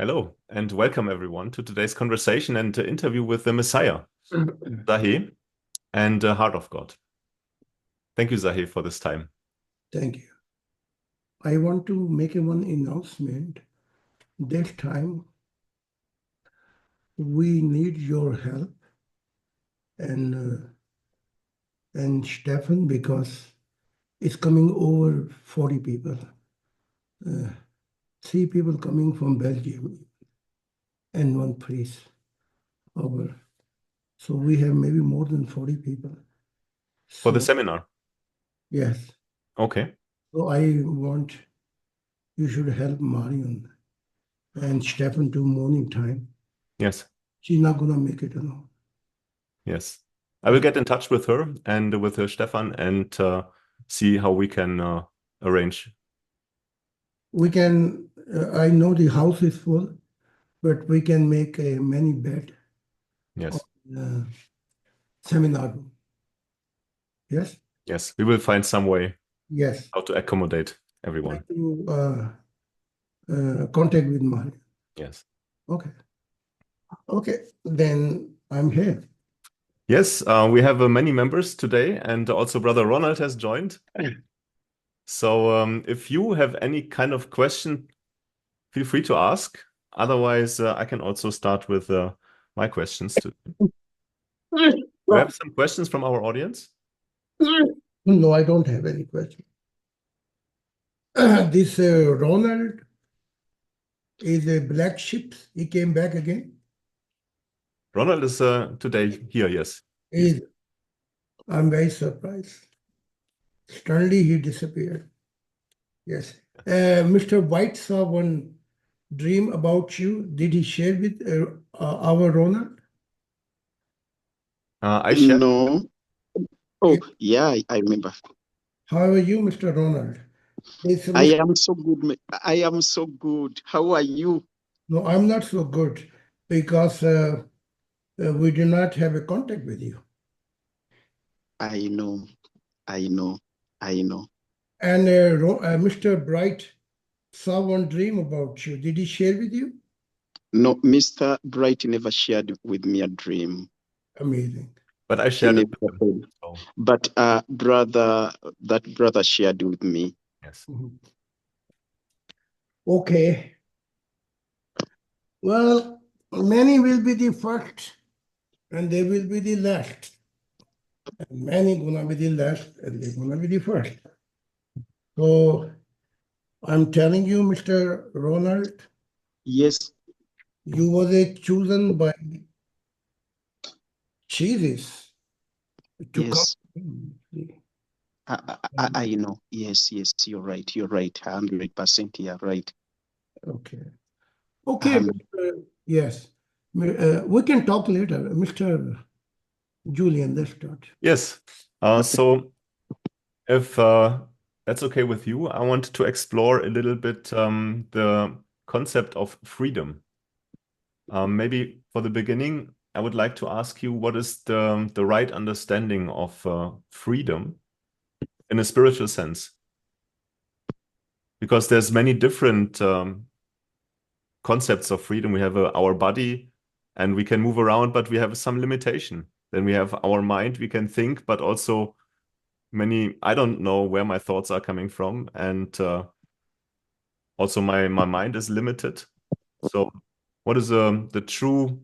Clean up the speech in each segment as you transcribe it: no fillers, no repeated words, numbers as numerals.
Hello, and welcome everyone to today's conversation and interview with the Messiah, Zahé, and Heart of God. Thank you, Zahé, for this time. Thank you. I want to make one announcement. This time, we need your help and Stefan, because it's coming over 40 people. 3 people coming from Belgium and 1 priest over. So we have maybe more than 40 people. For the So, seminar. yes. Okay. So I want you should help Marion and Stefan to morning time. Yes. She's not gonna make it alone. Yes. I will get in touch with her and with Stefan and see how we can arrange. We can, I know the house is full, but we can make a many bed Yes. seminar room. Yes? Yes. We will find some way Yes. how to accommodate everyone. To contact with Mahal. Yes. Okay. Okay, then I'm here. Yes, we have many members today, and also Brother Ronald has joined. So if you have any kind of question, feel free to ask. Otherwise, I can also start with my questions too. We have some questions from our audience. No, I don't have any question. This Ronald is a black sheep. He came back again. Ronald is today here, yes. I'm very surprised. Suddenly he disappeared. Yes. Mr. White saw one dream about you. Did he share with our Ronald? I shared. No. Oh, yeah, I remember. How are you, Mr. Ronald? I am so good. I am so good. How are you? No, I'm not so good because we do not have a contact with you. I know. I know. I know. And Mr. Bright saw one dream about you. Did he share with you? No, Mr. Bright never shared with me a dream. Amazing. But I shared it with him. So. But that brother shared with me. Yes. Okay. Well, many will be the first and they will be the last. And many gonna be the last and they're gonna be the first. So I'm telling you, Mr. Ronald. Yes. You were chosen by Jesus to yes. come. I know. Yes, you're right. You're right. 100%. You're right. Okay. Okay. Yes. We can talk later. Mr. Julian, let's start. Yes. So if that's okay with you, I want to explore a little bit the concept of freedom. Maybe for the beginning, I would like to ask you, what is the right understanding of freedom in a spiritual sense? Because there's many different concepts of freedom. We have our body and we can move around, but we have some limitation. Then we have our mind, we can think, but also I don't know where my thoughts are coming from. And also my mind is limited. So what is the true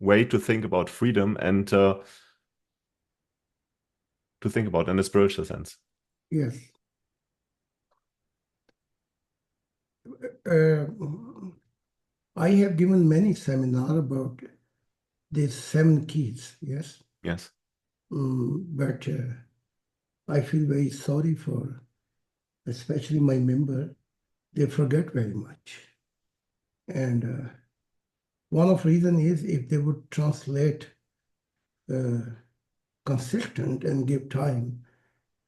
way to think about freedom and to think about in a spiritual sense? Yes. I have given many seminars about these 7 keys, yes? Yes. But I feel very sorry for, especially my member, they forget very much. And one of the reasons is if they would translate consistent and give time,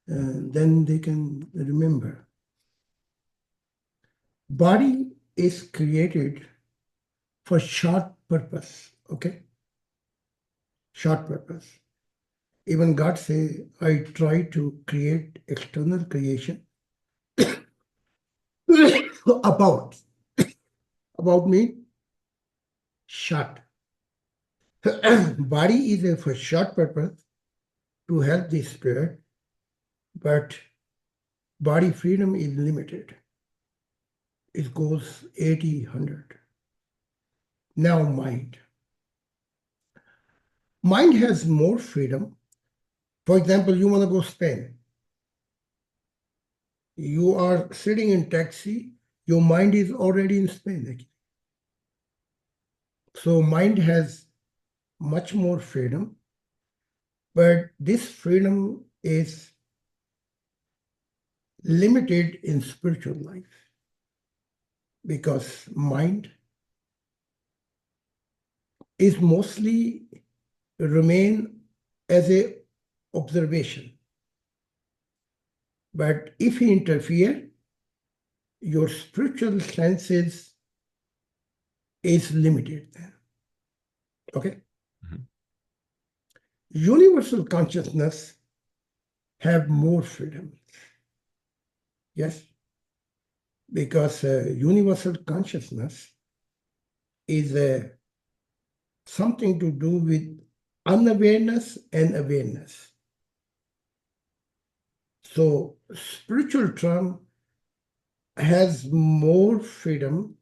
then they can remember. Body is created for short purpose, okay? Short purpose. Even God say, I try to create external creation About. About me, short. Body is a for short purpose to help the spirit, but body freedom is limited. It goes 80, 100. Now mind. Mind has more freedom. For example, you want to go Spain. You are sitting in taxi, your mind is already in Spain. Actually. So mind has much more freedom, but this freedom is limited in spiritual life because mind is mostly remain as a observation. But if you interfere, your spiritual senses is limited then. Okay? Mhm. Universal consciousness have more freedom. Yes? Because universal consciousness is something to do with unawareness and awareness. So spiritual term has more freedom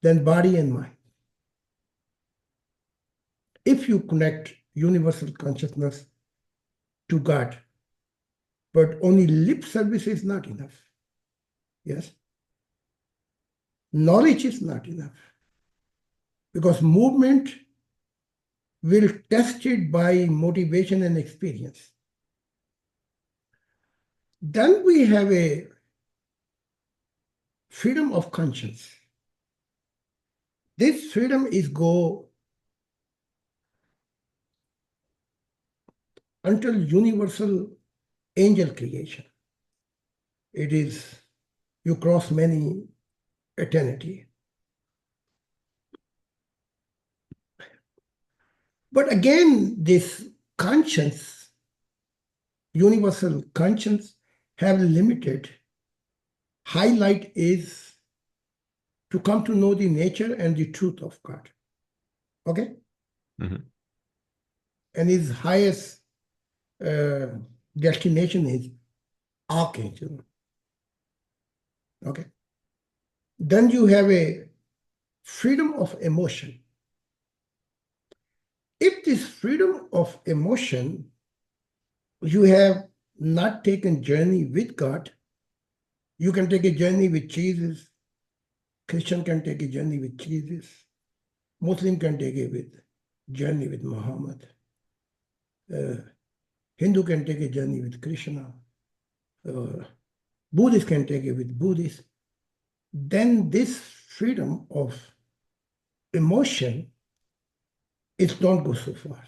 than body and mind. If you connect universal consciousness to God, but only lip service is not enough. Yes? Knowledge is not enough. Because movement will test it by motivation and experience. Then we have a freedom of conscience. This freedom is go until universal angel creation. It is, you cross many eternity. But again, this conscience, universal conscience, have limited. Highlight is to come to know the nature and the truth of God. Okay? Mhm. And his highest destination is archangel. Okay? Then you have a freedom of emotion. If this freedom of emotion, you have not taken journey with God, you can take a journey with Jesus. Christian can take a journey with Jesus. Muslim can take a journey with Muhammad. Hindu can take a journey with Krishna. Buddhist can take it with Buddhist. Then this freedom of emotion, it don't go so far.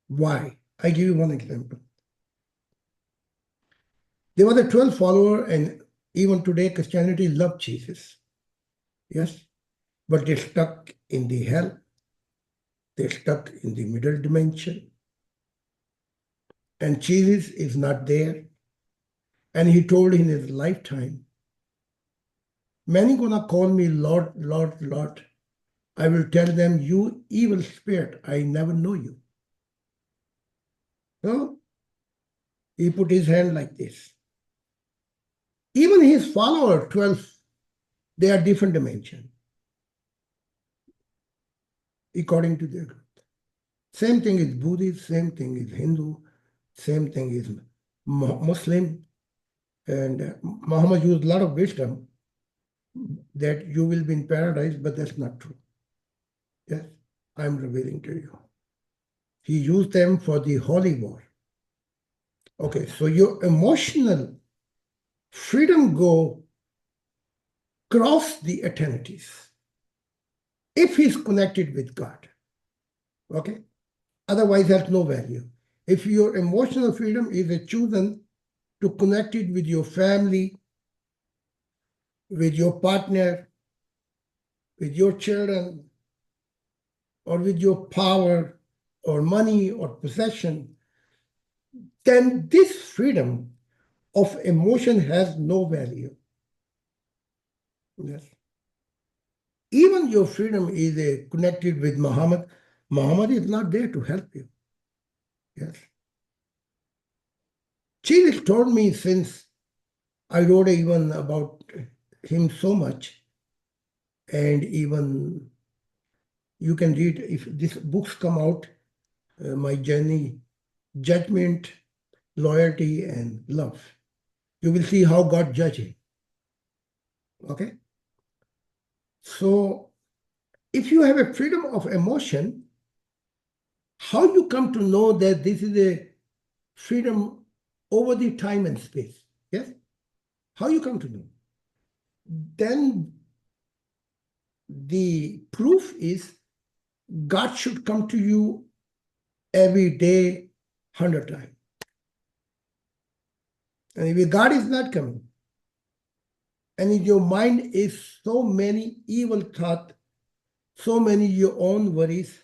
Why? I give you one example. There were the 12 followers, and even today Christianity loves Jesus. Yes? But they're stuck in the hell. They're stuck in the middle dimension. And Jesus is not there. And he told in his lifetime, many gonna call me Lord, Lord, Lord. I will tell them, you evil spirit, I never know you. So he put his hand like this. Even his follower, 12, they are different dimension according to their group. Same thing is Buddhist, same thing is Hindu, same thing is Muslim. And Muhammad used a lot of wisdom that you will be in paradise, but that's not true. Yes, I'm revealing to you. He used them for the holy war. Okay, so your emotional freedom go cross the eternities if he's connected with God. Okay? Otherwise, has no value. If your emotional freedom is chosen to connect it with your family, with your partner, with your children, or with your power, or money, or possession, then this freedom of emotion has no value. Yes. Even your freedom is connected with Muhammad. Muhammad is not there to help you. Yes. Jesus told me, since I wrote even about him so much, and even you can read, if these books come out, my journey, judgment, loyalty, and love. You will see how God judges him. Okay? So if you have a freedom of emotion, how you come to know that this is a freedom over the time and space? Yes? How you come to know? Then the proof is God should come to you every day, 100 times. And if God is not coming, and in your mind is so many evil thoughts, so many your own worries,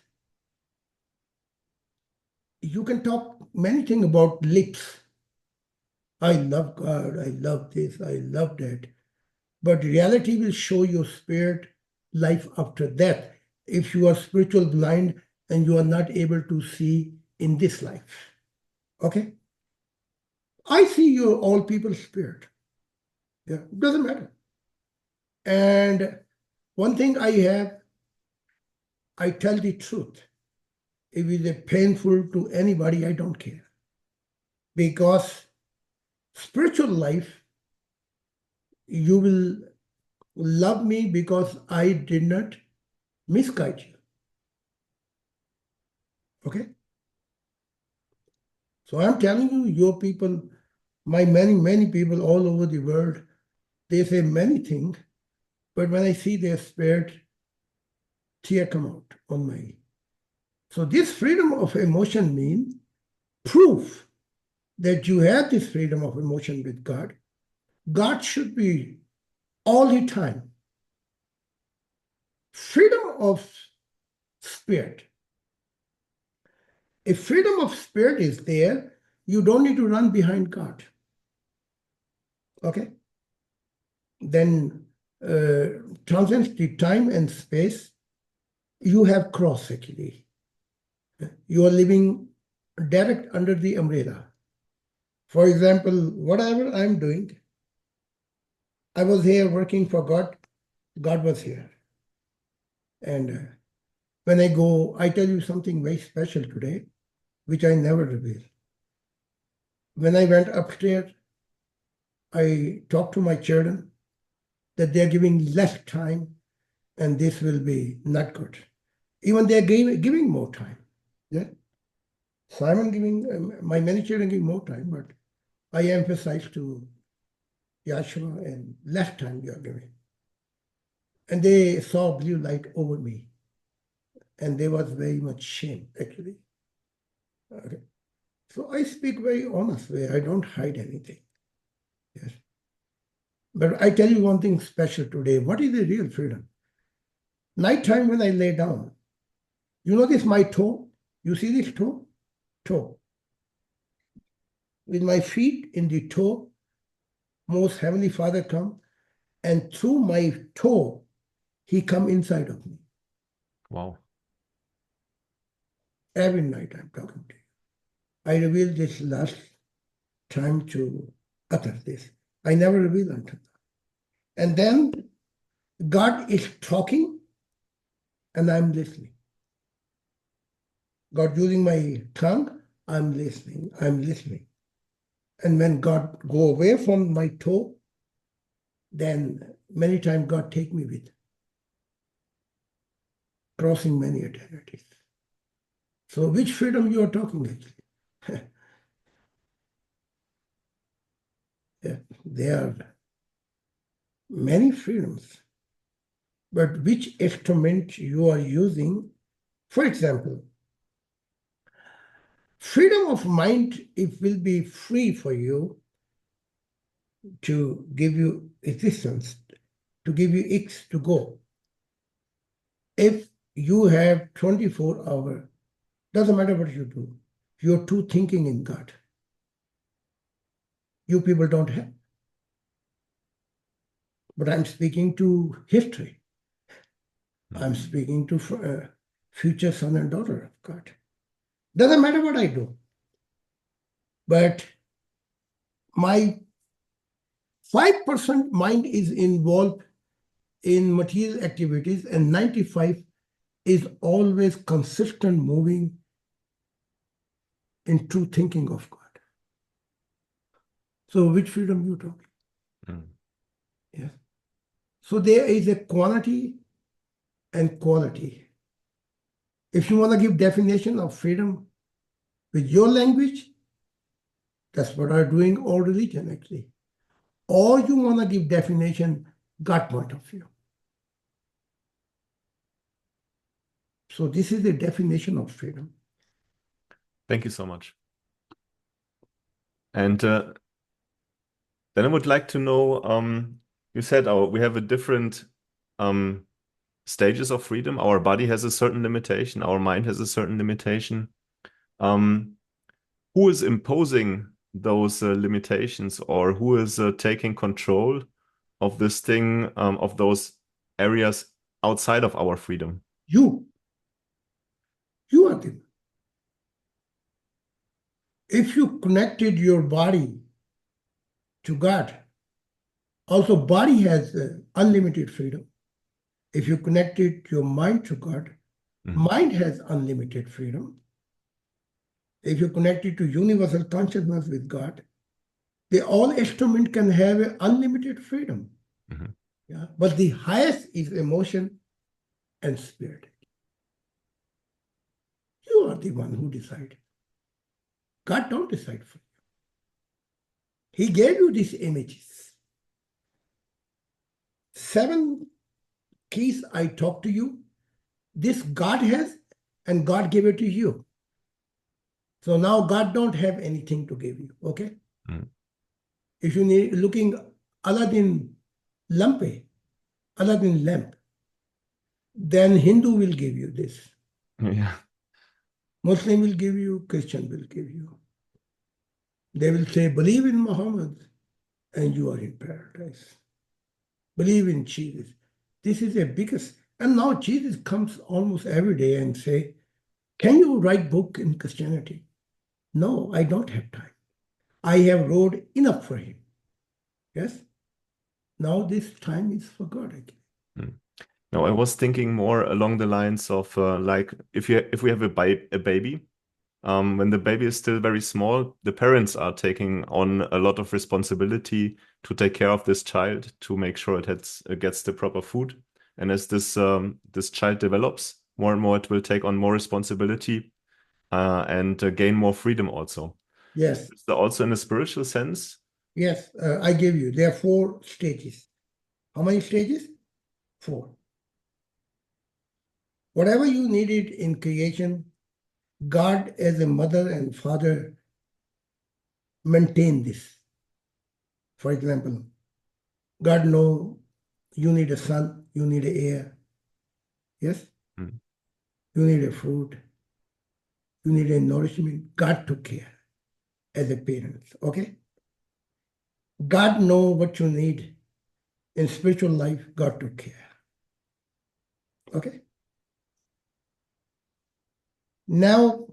you can talk many things about lips. I love God, I love this, I love that. But reality will show your spirit life after death if you are spiritual blind and you are not able to see in this life. Okay? I see you all people's spirit. Yeah, it doesn't matter. And one thing I have, I tell the truth. If it is painful to anybody, I don't care. Because spiritual life, you will love me because I did not misguide you. Okay? So I'm telling you, your people, my many people all over the world, they say many things, but when I see their spirit, tear come out on my. So this freedom of emotion means proof that you have this freedom of emotion with God. God should be all the time. Freedom of spirit. If freedom of spirit is there, you don't need to run behind God. Okay? Then transcends the time and space. You have cross actually. You are living direct under the umbrella. For example, whatever I'm doing, I was here working for God, God was here. And when I go, I tell you something very special today, which I never reveal. When I went upstairs, I talked to my children that they're giving less time and this will be not good. Even they're giving more time. Yeah. Simon giving, my many children give more time, but I emphasize to Yashua and less time you are giving. And they saw blue light over me. And there was very much shame, actually. Okay. So I speak very honest way. I don't hide anything. Yes. But I tell you one thing special today. What is the real freedom? Nighttime when I lay down, you know this, my toe? You see this toe? Toe. With my feet in the toe, most Heavenly Father come, and through my toe, He come inside of me. Wow. Every night I'm talking to you. I revealed this last time to utter this. I never reveal until now. And then God is talking and I'm listening. God using my tongue, I'm listening, I'm listening. And when God go away from my toe, then many times God take me with, crossing many eternities. So which freedom you are talking actually? Yeah, there are many freedoms, but which instrument you are using? For example, freedom of mind, it will be free for you to give you existence, to give you X to go. If you have 24 hours, doesn't matter what you do, you're too thinking in God. You people don't have. but I'm speaking to history. I'm speaking to future son and daughter of God. Doesn't matter what I do. But my 5% mind is involved in material activities, and 95 is always consistent moving in true thinking of God. So which freedom you talking? Yes. So there is a quantity and quality. If you want to give definition of freedom with your language, that's what are doing all religion actually. Or you want to give definition God point of view. So this is the definition of freedom. Thank you so much. And then I would like to know, you said we have a different stages of freedom. Our body has a certain limitation, our mind has a certain limitation. Who is imposing those limitations, or who is taking control of this thing, of those areas outside of our freedom? You are the. If you connected your body to God, also body has unlimited freedom. If you connected your mind to God, mind has unlimited freedom. If you connect it to universal consciousness with God, all instrument can have unlimited freedom. Yeah? But the highest is emotion and spirit. You are the one who decides. God don't decide for you. He gave you these images. 7 keys I talk to you, this God has, and God gave it to you. So now God don't have anything to give you, okay? If you need looking other than lamp, then Hindu will give you this. Yeah. Muslim will give you, Christian will give you. They will say, believe in Muhammad, and you are in paradise. Believe in Jesus. This is the biggest. And now Jesus comes almost every day and say, can you write book in Christianity? No, I don't have time. I have wrote enough for him. Yes? Now this time is for God again. No, I was thinking more along the lines of like if we have a baby, when the baby is still very small, the parents are taking on a lot of responsibility to take care of this child, to make sure it gets the proper food. And as this child develops more and more, it will take on more responsibility and gain more freedom also. Yes. Is there also in a spiritual sense? Yes, I give you. There are 4 stages. How many stages? 4. Whatever you needed in creation, God as a mother and father maintain this. For example, God know you need a son, you need an heir. Yes? You need a fruit. You need a nourishment. God took care as a parent. Okay? God know what you need in spiritual life. God took care. Okay? Now,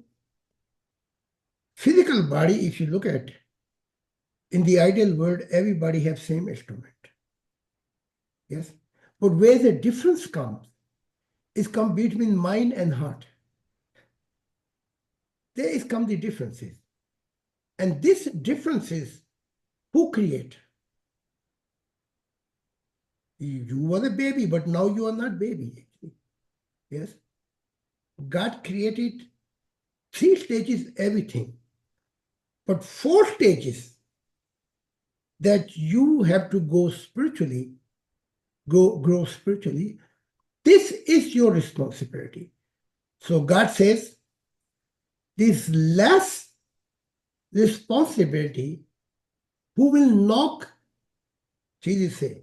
physical body, if you look at, in the ideal world, everybody have same instrument. Yes? But where the difference comes, is come between mind and heart. There is come the differences. And these differences, who create? You were a baby, but now you are not baby, actually. Yes? God created 3 stages, everything. But 4 stages that you have to go spiritually, grow spiritually. This is your responsibility. So God says, this less responsibility, who will knock, Jesus said,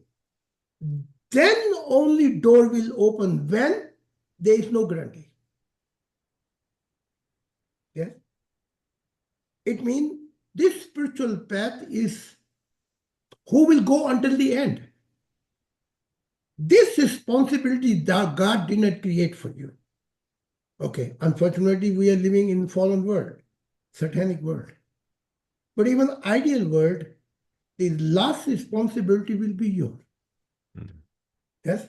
then only door will open when there is no guarantee. Yes? It means this spiritual path is who will go until the end. This responsibility that God did not create for you. Okay, unfortunately, we are living in fallen world, satanic world. But even ideal world, the last responsibility will be yours. Yes?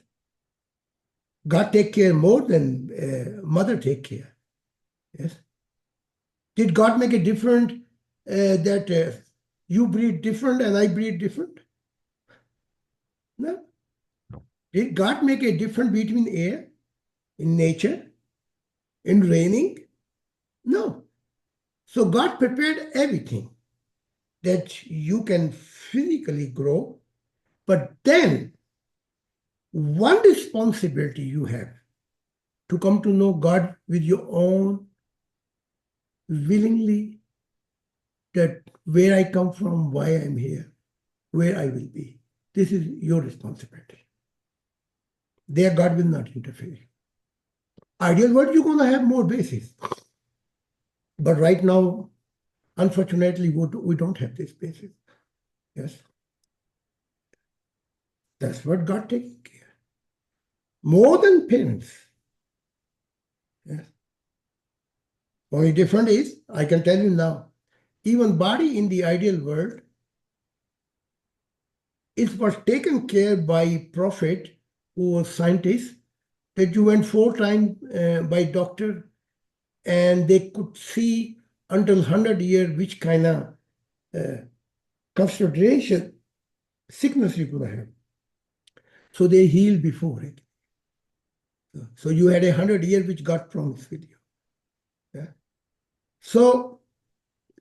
God take care more than mother take care. Yes? Did God make a difference that you breathe different and I breathe different? No. Did God make a difference between air, in nature, in raining? No. So God prepared everything that you can physically grow, but then one responsibility you have to come to know God with your own willingly, that where I come from, why I'm here, where I will be. This is your responsibility. There God will not interfere. Ideal world, you're going to have more basis. But right now, unfortunately, we don't have this basis. Yes. That's what God taking care. More than parents. Yes. Only different is, I can tell you now, even body in the ideal world, it was taken care by prophet who was scientist, that you went 4 times by doctor and they could see until 100 years which kind of consideration sickness you're going to have. So they healed before it. So you had 100 years which God promised with you. Yeah. So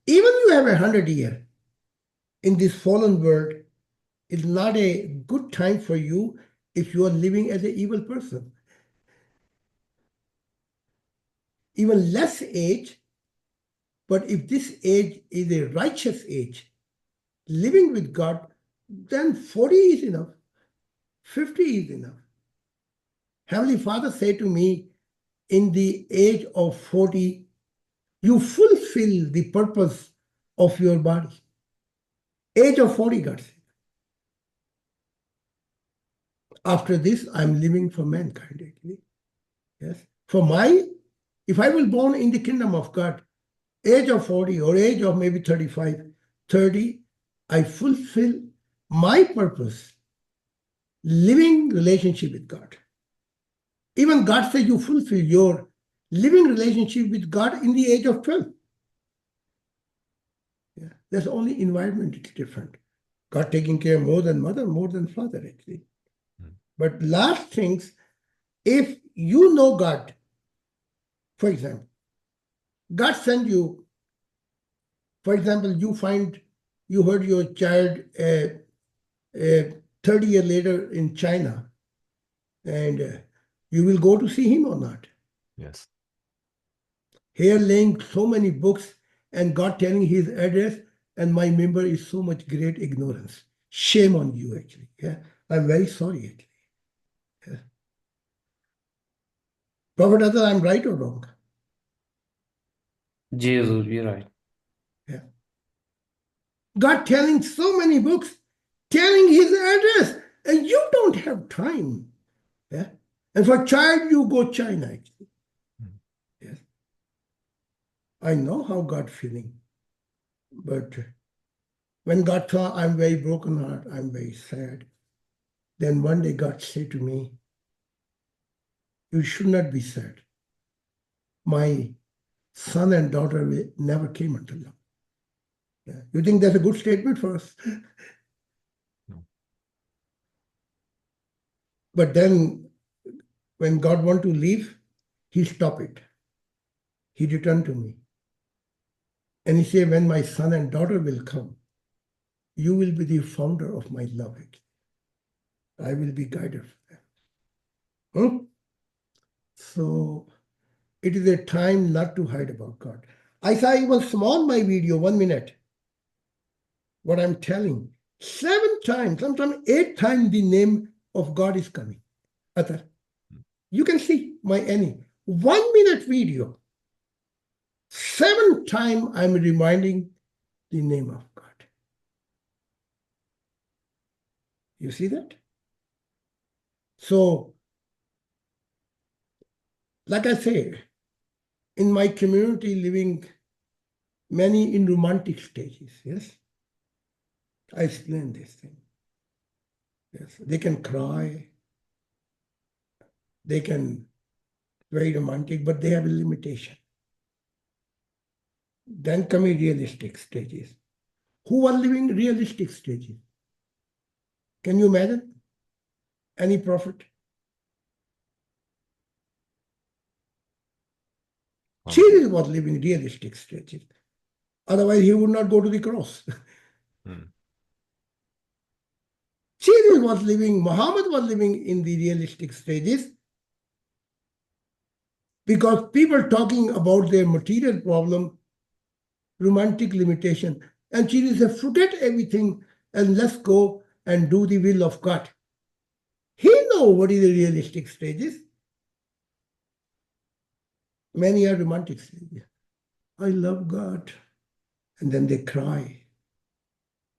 even you have 100 years in this fallen world, it's not a good time for you if you are living as an evil person. Even less age, but if this age is a righteous age, living with God, then 40 is enough. 50 is enough. Heavenly Father said to me, in the age of 40, you fulfill the purpose of your body. Age of 40, God said. After this, I'm living for mankind, actually. Yes. If I will born in the kingdom of God, age of 40 or age of maybe 35, 30, I fulfill my purpose, living relationship with God. Even God says you fulfill your living relationship with God in the age of 12. Yeah. That's only environment is different. God taking care more than mother, more than father, actually. But last things, if you know God, for example, God sent you, for example, you heard your child 30 years later in China, and you will go to see him or not? Yes. Here laying so many books and God telling his address, and my member is so much great ignorance. Shame on you, actually. Yeah, I'm very sorry, actually. Yeah. Prophet Azhar, I'm right or wrong? Jesus, you're right. Yeah. God telling so many books, telling his address, and you don't have time. Yeah. And for child, you go China, actually. Yes. I know how God feeling, but when God saw I'm very broken heart, I'm very sad. Then one day God said to me, you should not be sad. My son and daughter never came until now. Yeah. You think that's a good statement for us? No. But then when God wanted to leave, he stopped it. He returned to me. And he said, when my son and daughter will come, you will be the founder of my love. I will be guided for them. So it is a time not to hide about God. I saw even small my video, 1 minute. What I'm telling, 7 times, sometimes 8 times the name of God is coming. Atar. You can see my any 1 minute video. 7 times I'm reminding the name of God. You see that? So, like I say, in my community living many in romantic stages, yes? I explain this thing. Yes, they can cry, they can very romantic, but they have a limitation. Then come in realistic stages. Who are living realistic stages? Can you imagine? Any prophet? Jesus was living realistic stages. Otherwise, he would not go to the cross. Jesus was living, Muhammad was living in the realistic stages because people talking about their material problem, romantic limitation, and Jesus said, forget everything and let's go and do the will of God. He knows what is the realistic stages. Many are romantic stages. I love God. And then they cry.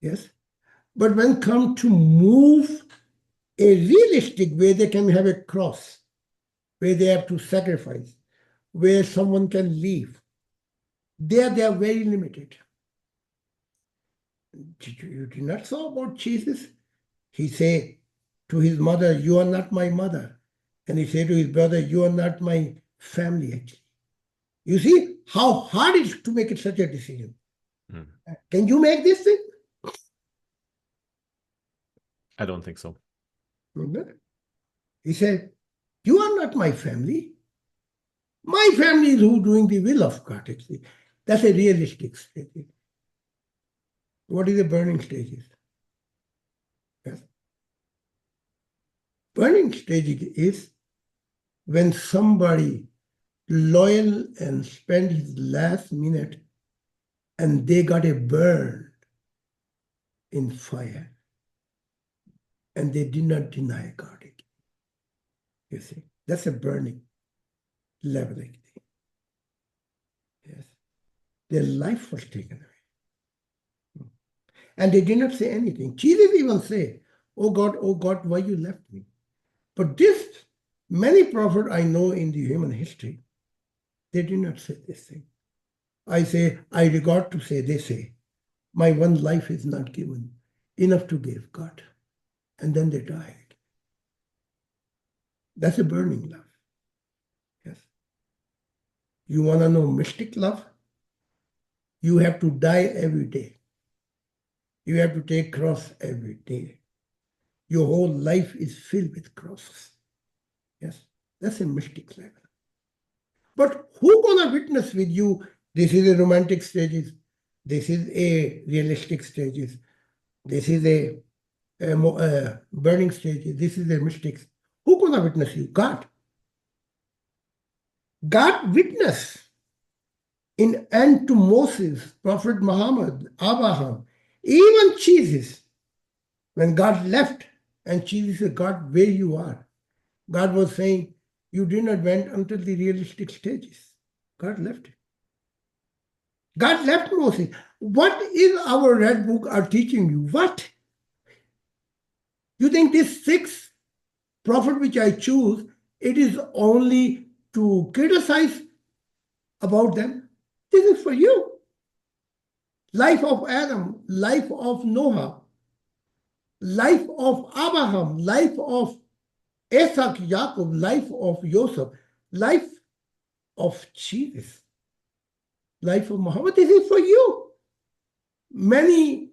Yes? But when come to move a realistic way, they can have a cross, where they have to sacrifice, where someone can leave. There they are very limited. You did not saw about Jesus? He say to his mother, you are not my mother. And he said to his brother, you are not my family actually. You see how hard it is to make it such a decision. Can you make this thing? I don't think so. He said, you are not my family. My family is who doing the will of God actually. That's a realistic stage. What is the burning stages? Yes. Burning stage is when somebody loyal and spend his last minute and they got a burn in fire and they did not deny God. You see, that's a burning level. Yes. Their life was taken away. And they did not say anything. Jesus even say, oh God, why you left me? But this, many prophets I know in the human history, they did not say this thing. I say, I regard to say, they say, my one life is not given enough to give God. And then they died. That's a burning love. Yes. You want to know mystic love? You have to die every day. You have to take cross every day. Your whole life is filled with crosses. Yes, that's a mystic level. But who gonna witness with you? This is a romantic stages. This is a realistic stages. This is a burning stages. This is a mystic. Who gonna witness you? God. God witnessed in end to Moses, Prophet Muhammad, Abraham, even Jesus. When God left and Jesus said, God, where you are? God was saying, you did not went until the realistic stages. God left it. God left Moses. What is our red book are teaching you? What? You think this 6 prophet which I choose, it is only to criticize about them? This is for you. Life of Adam, life of Noah, life of Abraham, life of Isaac, Jacob, life of Joseph, life of Jesus, life of Muhammad. This is for you. Many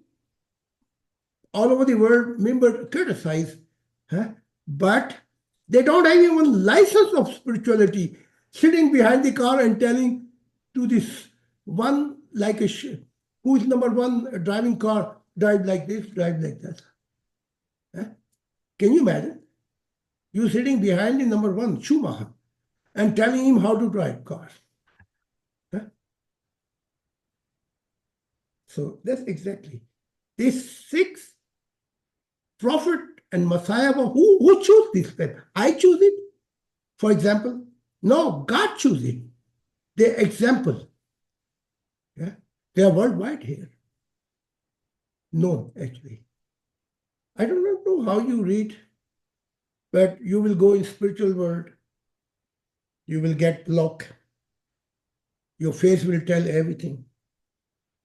all over the world member criticize, but they don't have even license of spirituality, sitting behind the car and telling to this one like a who is number one driving car, drive like this, drive like that. Can you imagine? You sitting behind the number one, Schumacher, and telling him how to drive cars. So that's exactly. These 6 prophet and Messiah, who chose this path? I choose it, for example. No, God chose it. The example. Yeah? They are worldwide here. No, actually. I do not know how you read But you will go in spiritual world, you will get blocked. Your face will tell everything.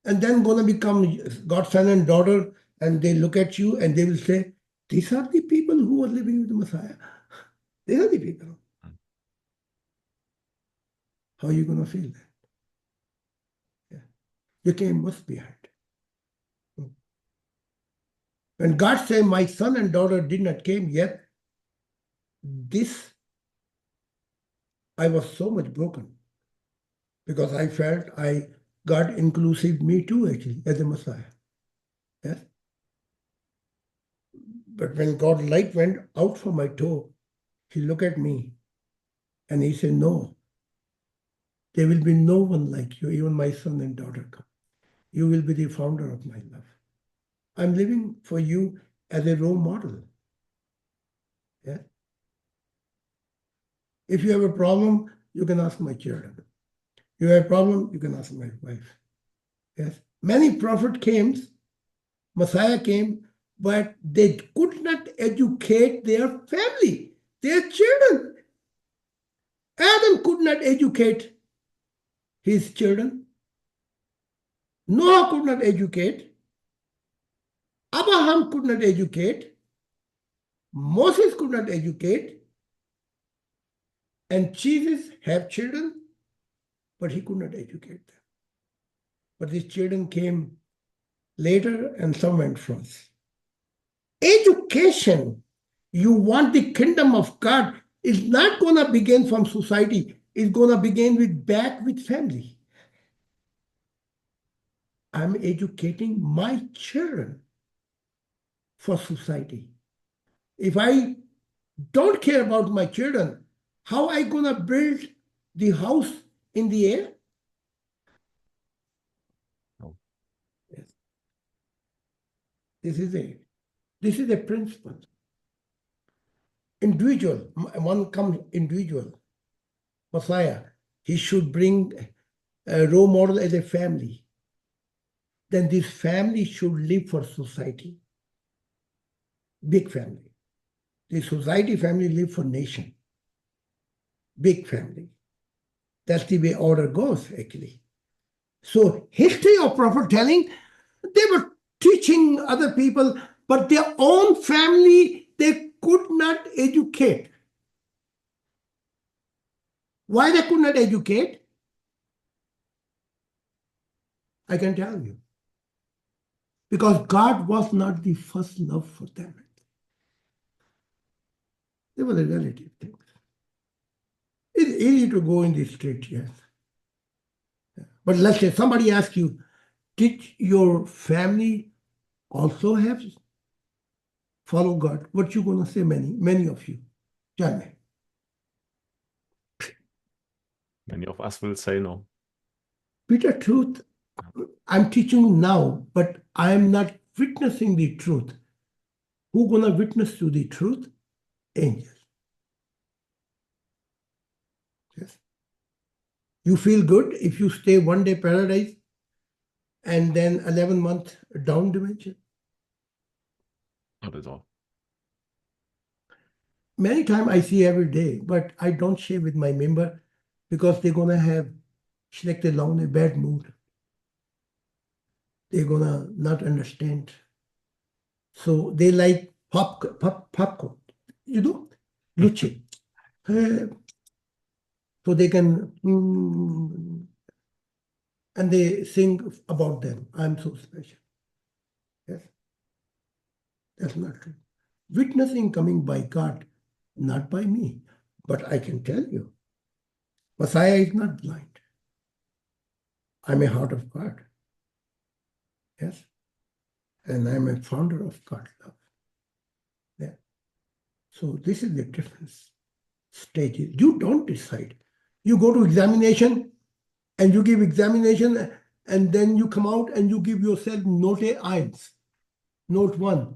And then gonna become God's son and daughter, and they look at you and they will say, these are the people who are living with the Messiah. These are the people. How are you gonna feel that? Yeah. You came much behind. When God said, my son and daughter did not came yet, this, I was so much broken because I felt God inclusive me too, actually, as a Messiah. Yes. But when God's light went out from my toe, he looked at me and he said, no, there will be no one like you, even my son and daughter come. You will be the founder of my love. I'm living for you as a role model. Yeah. If you have a problem, you can ask my children. You have a problem, you can ask my wife. Yes. Many prophets came, Messiah came, but they could not educate their family, their children. Adam could not educate his children. Noah could not educate. Abraham could not educate. Moses could not educate. And Jesus had children, but he could not educate them. But his children came later and some went first. Education, you want the kingdom of God, is not going to begin from society. It's going to begin with family. I'm educating my children for society. If I don't care about my children, how am I going to build the house in the air? No. Yes. This is a principle. Individual, one comes individual, Messiah, he should bring a role model as a family. Then this family should live for society. Big family. The society family live for nation. Big family. That's the way order goes, actually. So history of prophet telling, they were teaching other people, but their own family, they could not educate. Why they could not educate? I can tell you. Because God was not the first love for them. They were the relative things. It's easy to go in the street, yes. But let's say somebody asks you, did your family also have follow God? What you going to say, many of you? Tell me. Many of us will say no. Bitter truth, I'm teaching now, but I am not witnessing the truth. Who going to witness to the truth? Angels. Yes. You feel good if you stay one day paradise and then 11 months down dimension. Not at all. Many times I see every day, but I don't share with my member because they're going to have selected along a bad mood. They're going to not understand. So they like popcorn, luchi. So they can, and they sing about them. I'm so special. Yes. That's not true. Witnessing coming by God, not by me. But I can tell you, Messiah is not blind. I'm a heart of God. Yes. And I'm a founder of God's love. Yeah. So this is the difference. Stages. You don't decide. You go to examination and you give examination and then you come out and you give yourself note eins, note 1.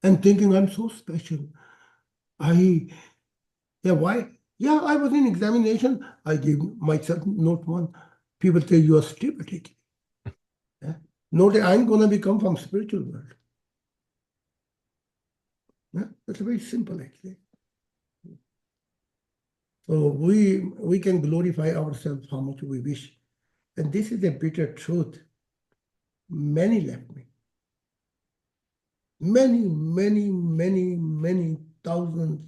And thinking I'm so special. Why? Yeah, I was in examination. I gave myself note 1. People say you are stupid. Yeah? Note I'm going to become from spiritual world. Yeah? That's very simple, actually. So we can glorify ourselves how much we wish. And this is a bitter truth. Many left me. Many thousands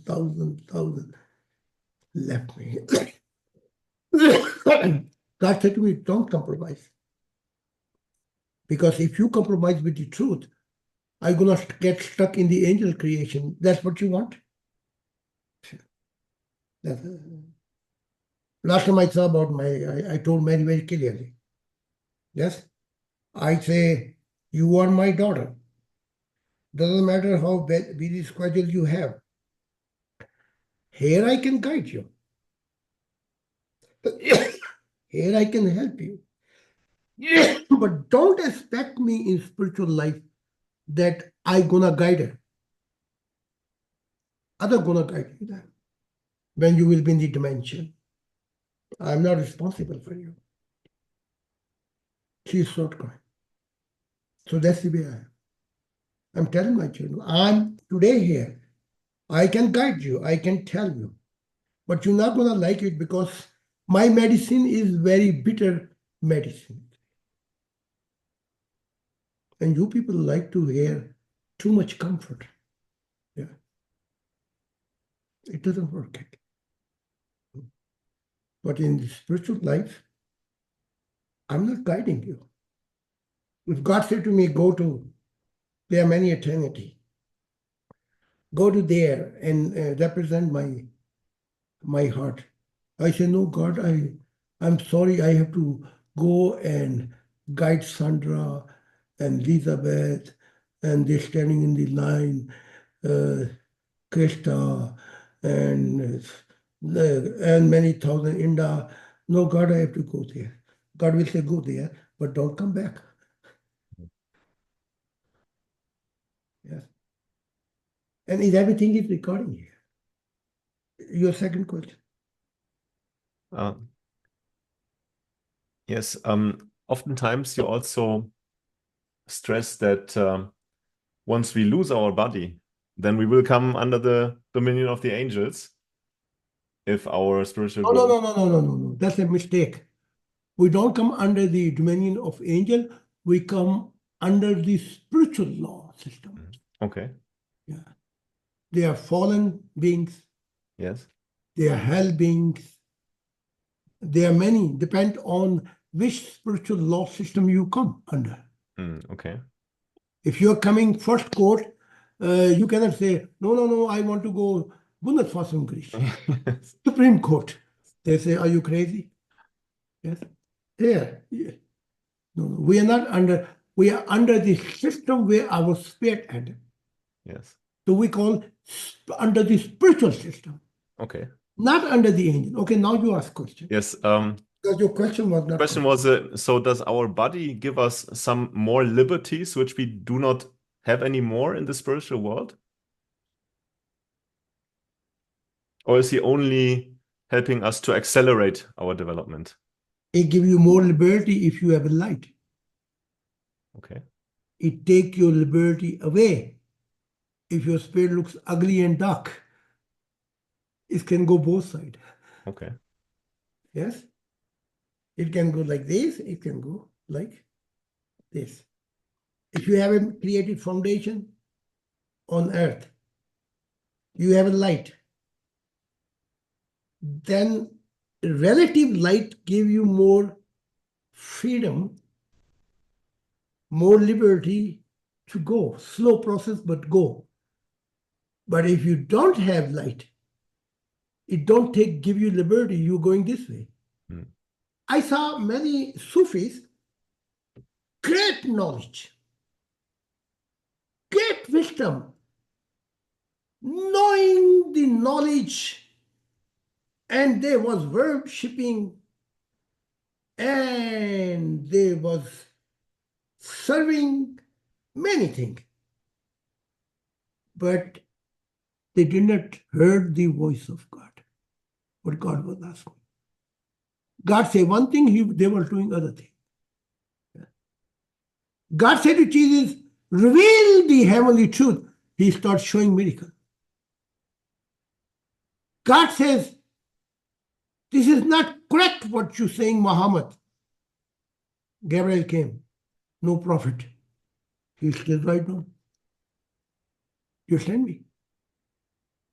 left me. God said to me, don't compromise. Because if you compromise with the truth, I'm going to get stuck in the angel creation. That's what you want? Last time I saw about I told Mary very clearly. Yes? I say, you are my daughter. Doesn't matter how busy schedule you have. Here I can guide you. Here I can help you. But don't expect me in spiritual life that I gonna guide her. Other gonna guide you then. When you will be in the dimension. I'm not responsible for you. She's not going. So that's the way I am. I'm telling my children, I'm today here. I can guide you. I can tell you. But you're not going to like it because my medicine is very bitter medicine. And you people like to hear too much comfort. Yeah. It doesn't work. But in the spiritual life, I'm not guiding you. If God said to me, go to, there are many eternity, go to there and represent my heart. I say, no, God, I'm sorry, I have to go and guide Sandra and Elizabeth, and they're standing in the line, Krista, and many thousand Inda. No, God, I have to go there. God will say, go there, but don't come back. Yes. And is everything is recording here? Your second question. Yes. Oftentimes you also stress that once we lose our body, then we will come under the dominion of the angels. If our spiritual No. That's a mistake. We don't come under the dominion of angel. We come under the spiritual law system. Okay. Yeah. They are fallen beings. Yes. They are hell beings. There are many, depend on which spiritual law system you come under. Okay. If you're coming first court, you cannot say, no, I want to go Yes. Supreme Court. They say, are you crazy? Yes. Yeah. No, we are not under, we are under the system where our spirit ended. Yes. So we call under the spiritual system. Okay. Not under the angel. Okay, now you ask question. Yes. Because your question was not Question was, so does our body give us some more liberties which we do not have anymore in the spiritual world? Or is he only helping us to accelerate our development? It gives you more liberty if you have a light. Okay. It takes your liberty away. If your spirit looks ugly and dark, it can go both sides. Okay. Yes? It can go like this, it can go like this. If you have a created foundation on earth, you have a light, then relative light give you more freedom, more liberty to go. Slow process, but go. But if you don't have light, it don't give you liberty, you're going this way. I saw many Sufis, great knowledge, great wisdom, knowing the knowledge, and they was worshipping, and they was serving many things. But they did not hear the voice of God, what God was asking. God said one thing, they were doing other thing. God said to Jesus, reveal the heavenly truth. He starts showing miracle. God says, this is not correct what you're saying, Muhammad. Gabriel came, no prophet. He's still right now. You understand me?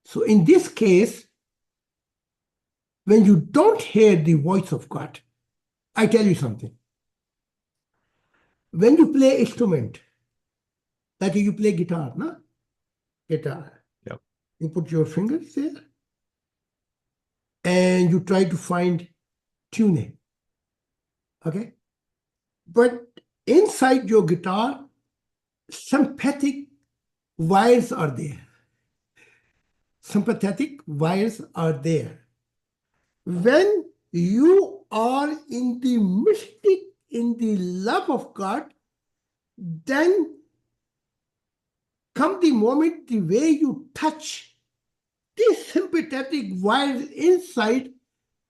So in this case, when you don't hear the voice of God, I tell you something. When you play instrument, like you play guitar, no? Guitar. Yep. You put your fingers there and you try to find tuning. Okay? But inside your guitar, sympathetic wires are there. Sympathetic wires are there. When you are in the mystic, in the love of God, then come the moment the way you touch these sympathetic wires inside,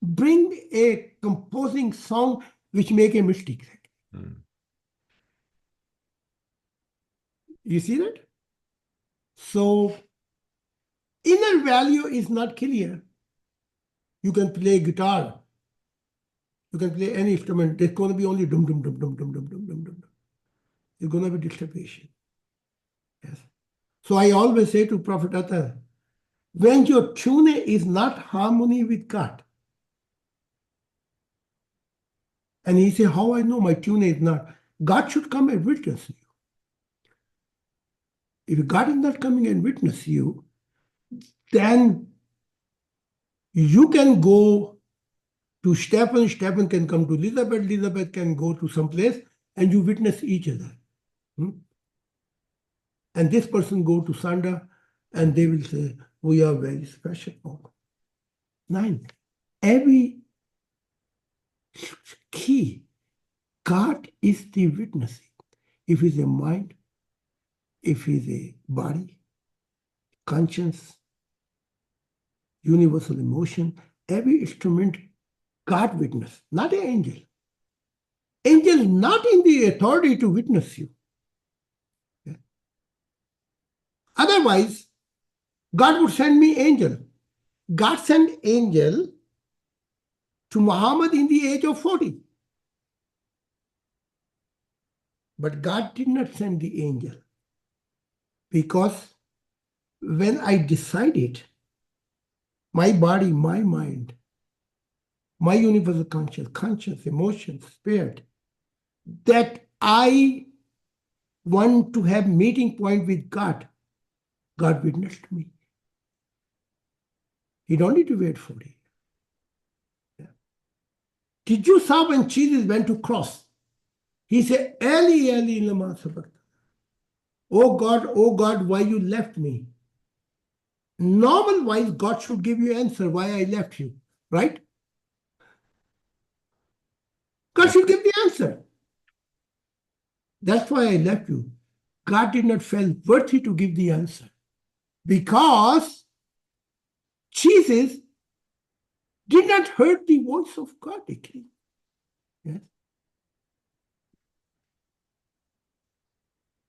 bring a composing song which make a mystic. Mm. You see that? So inner value is not clear. You can play guitar. You can play any instrument. There's going to be only dum dum dum dum dum dum dum dum dum. There's going to be disturbation. Yes. So I always say to Prophet Atta, when your tune is not harmony with God, and he said, how I know my tune is not? God should come and witness you. If God is not coming and witness you, then you can go to Stephen, Stephen can come to Elizabeth, Elizabeth can go to some place, and you witness each other. And this person go to Sanda, and they will say, we are very special. 9. Every key, God is the witnessing. If it's a mind, if it's a body, conscience, universal emotion, every instrument, God witness, not an angel. Angel is not in the authority to witness you. Yeah. Otherwise, God would send me angel. God sent angel to Muhammad in the age of 40. But God did not send the angel. Because when I decided, my body, my mind, my universal conscience, emotion, spirit, that I want to have meeting point with God, God witnessed me. You don't need to wait for it. Yeah. Did you saw when Jesus went to cross? He said, Eli, Eli, lama sabachthani. Oh God, why you left me? Normal wise, God should give you answer why I left you, right? God should give the answer. That's why I left you. God did not feel worthy to give the answer because Jesus did not hear the voice of God again. Yes.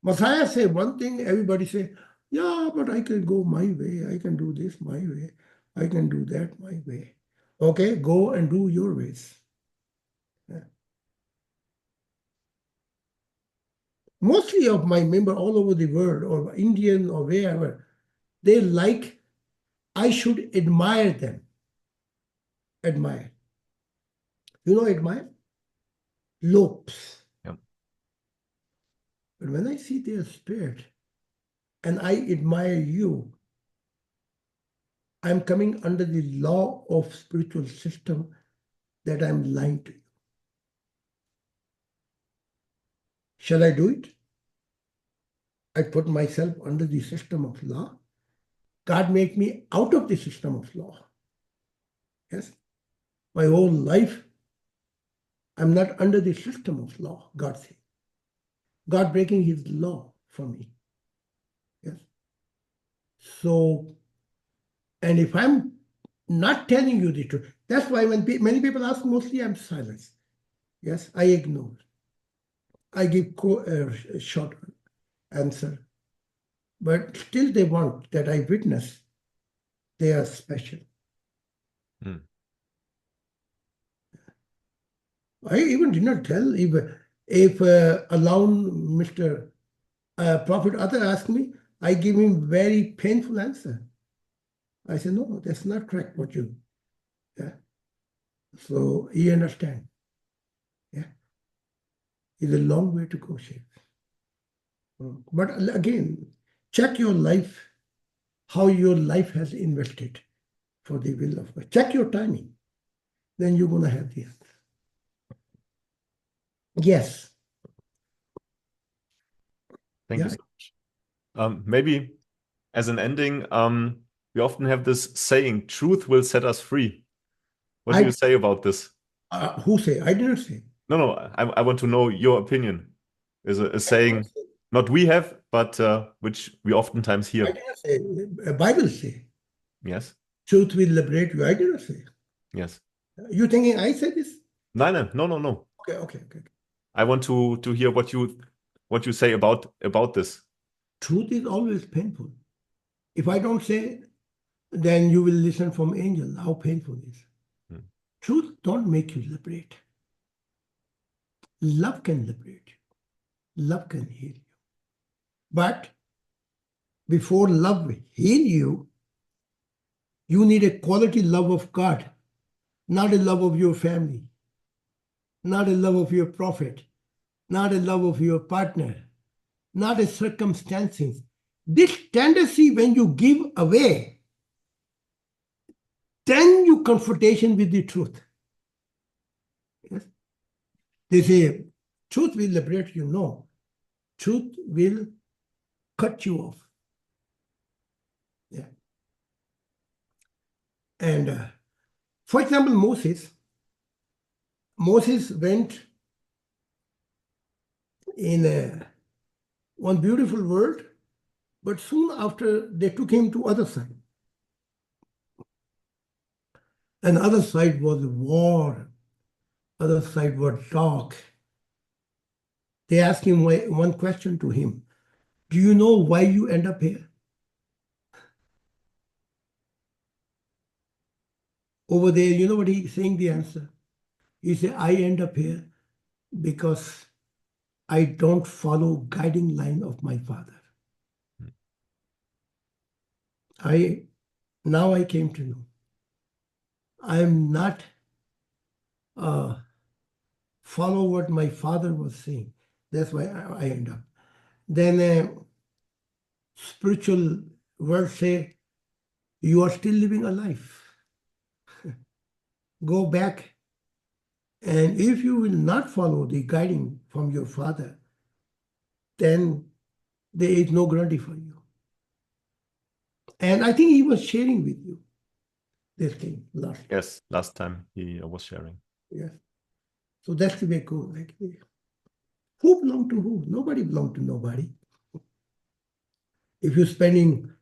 Messiah say one thing, everybody say, yeah, but I can go my way. I can do this my way. I can do that my way. Okay, go and do your ways. Yeah. Mostly of my members all over the world, or Indian or wherever, they like I should admire them. Admire. You know, admire? Lopes. Yep. But when I see their spirit and I admire you, I'm coming under the law of spiritual system that I'm lying to you. Shall I do it? I put myself under the system of law. God make me out of the system of law. Yes? My whole life, I'm not under the system of law, God says. God breaking his law for me. Yes? So, and if I'm not telling you the truth, that's why when many people ask, mostly I'm silent. Yes, I ignore. I give a short answer. But still they want that I witness they are special. Hmm. I even did not tell if alone Mr. Prophet Other asked me, I give him very painful answer. I said, no, that's not correct what you, yeah. So you understand, yeah. It's a long way to go, Sheikh. But again, check your life, how your life has invested for the will of God. Check your timing. Then you're going to have the answer. Yes. Thank you Yeah. so much. Maybe as an ending, we often have this saying, truth will set us free. What do you say about this? Who say? I didn't say. No, I want to know your opinion. Is a saying not we have, but which we oftentimes I hear. didn't say. Bible say. Yes. Truth will liberate you. I didn't say. Yes. You thinking I said this? No. Okay. I want to hear what you say about this. Truth is always painful. If I don't say, then you will listen from angel how painful it is. Truth don't make you liberate. Love can liberate you. Love can heal you. But before love heal you, you need a quality love of God, not a love of your family, not a love of your prophet, not a love of your partner, not a circumstances. This tendency when you give away, then you confrontation with the truth. Yes? They say, truth will liberate you. No, truth will cut you off. Yeah. And for example, Moses went in one beautiful world, but soon after they took him to other side. And other side was war. Other side was dark. They asked him one question to him. Do you know why you end up here? Over there, you know what he's saying the answer? He said, I end up here because I don't follow guiding line of my father. Now I came to know. I'm not follow what my father was saying. That's why I end up. Then spiritual world say, you are still living a life. Go back. And if you will not follow the guiding from your father, then there is no guarantee for you. And I think he was sharing with you this thing last time. Yes, last time he was sharing. Yes. So that's the way it goes. Like, who belong to who? Nobody belong to nobody. If you're spending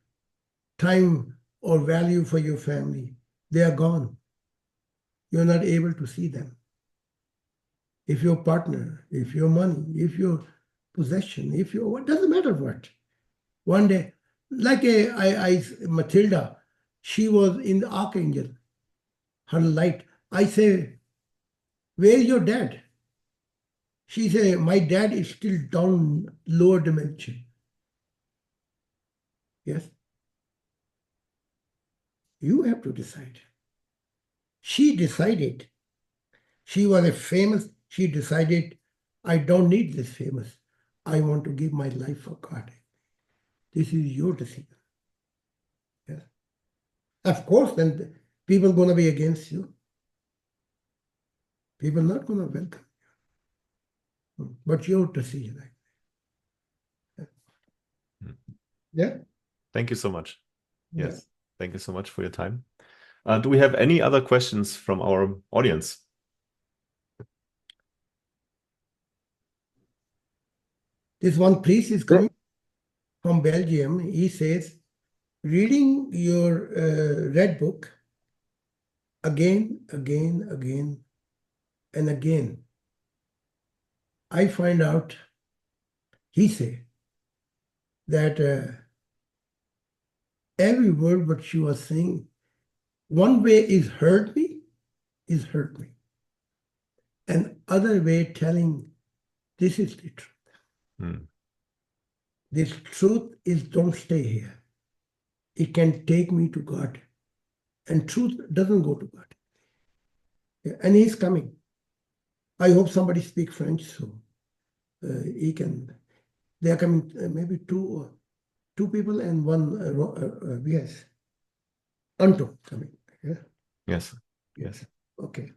time or value for your family, they are gone. You're not able to see them. If your partner, if your money, if your possession, if your what doesn't matter what. One day, like Matilda, she was in the archangel, her light. I say, where's your dad? She said, my dad is still down lower dimension. Yes. You have to decide. She decided. She was a famous, she decided, I don't need this famous. I want to give my life for God. This is your decision. Yes. Of course, then people going to be against you. People not going to welcome you. But your decision. Yeah. Thank you so much. Yeah. Yes. Thank you so much for your time. Do we have any other questions from our audience? This one priest is coming from Belgium. He says, reading your red book again, and again, I find out, he say, that every word what she was saying One way is hurt me, and other way telling this is the truth. Mm. This truth is don't stay here. It can take me to God. And truth doesn't go to God. Yeah, and he's coming. I hope somebody speaks French so he can. They are coming, maybe two people and one, yes, Anto coming. Yeah. Yes. Yes. Okay.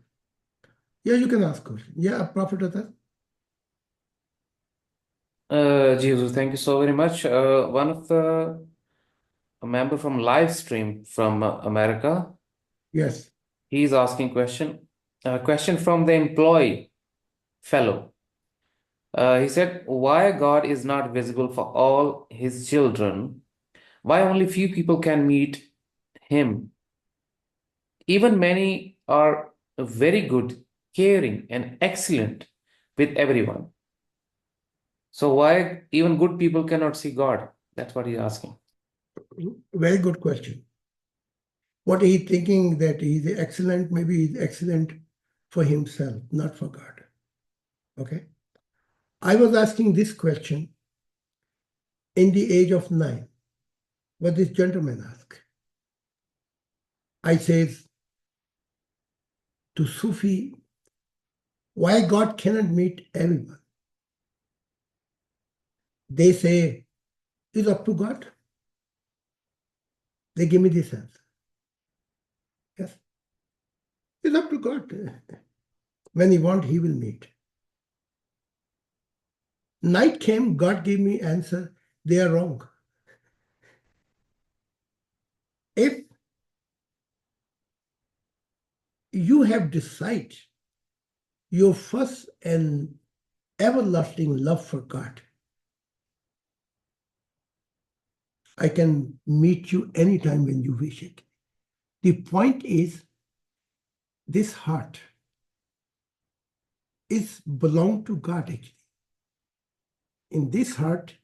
Yeah, you can ask question. Yeah, Prophet Atar. Jesus, thank you so very much. One of a member from live stream from America, Yes. he's asking question from the employee fellow. He said, why God is not visible for all his children? Why only few people can meet him? Even many are very good, caring, and excellent with everyone. So why even good people cannot see God? That's what he's asking. Very good question. What he thinking that he's excellent, maybe he's excellent for himself, not for God. Okay. I was asking this question in the age of 9. What this gentleman asked. I says to Sufi, why God cannot meet everyone? They say, it's up to God. They give me this answer. Yes. It's up to God. When he wants, he will meet. Night came, God gave me answer. They are wrong. If you have decided your first and everlasting love for God, I can meet you anytime when you wish it. The point is, this heart is belong to God actually. In this heart,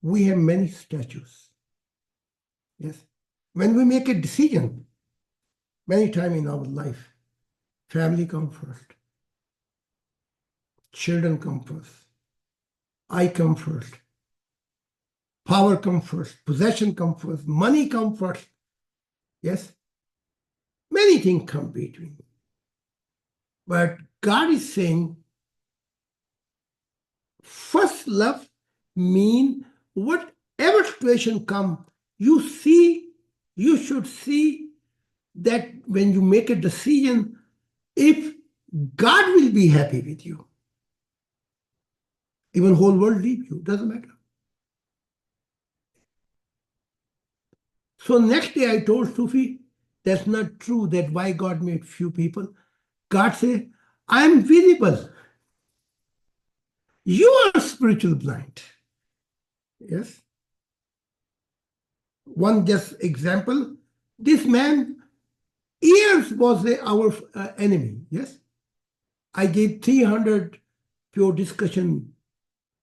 we have many statues. Yes. When we make a decision, many times in our life, family come first. Children come first. I come first. Power come first. Possession come first. Money come first. Yes. Many things come between. But God is saying, first love mean whatever situation come, you should see that when you make a decision, if God will be happy with you, even whole world leave you, doesn't matter. So next day I told Sufi, that's not true, that why God made few people. God said, I am visible. You are spiritual blind. Yes. One just example, this man years was our enemy. Yes. I gave 300 pure discussion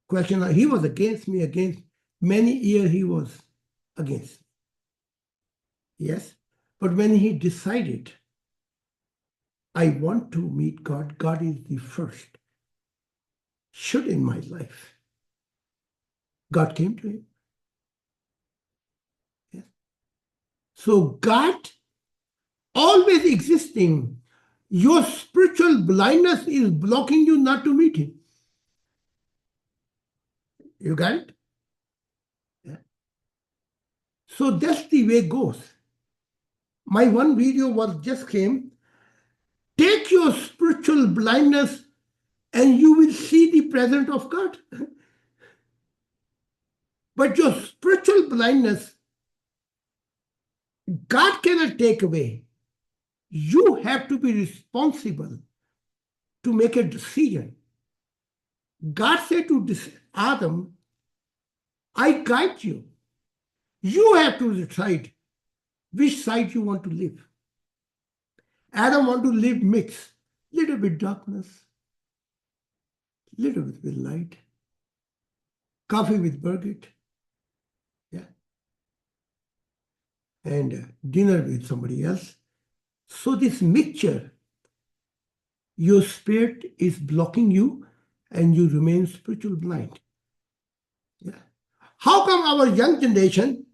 question. He was against me, against many years he was against. Yes. But when he decided, I want to meet God, God is the first. Should in my life. God came to him. Yes. So God always existing. Your spiritual blindness is blocking you not to meet him. You got it? Yeah. So that's the way it goes. My one video was just came. Take your spiritual blindness and you will see the presence of God. But your spiritual blindness, God cannot take away. You have to be responsible to make a decision. God said to Adam, I guide you. You have to decide which side you want to live. Adam want to live mix, little bit darkness, little bit with light, coffee with Birgit, yeah, and dinner with somebody else. So this mixture, your spirit is blocking you and you remain spiritual blind. Yeah. How come our young generation,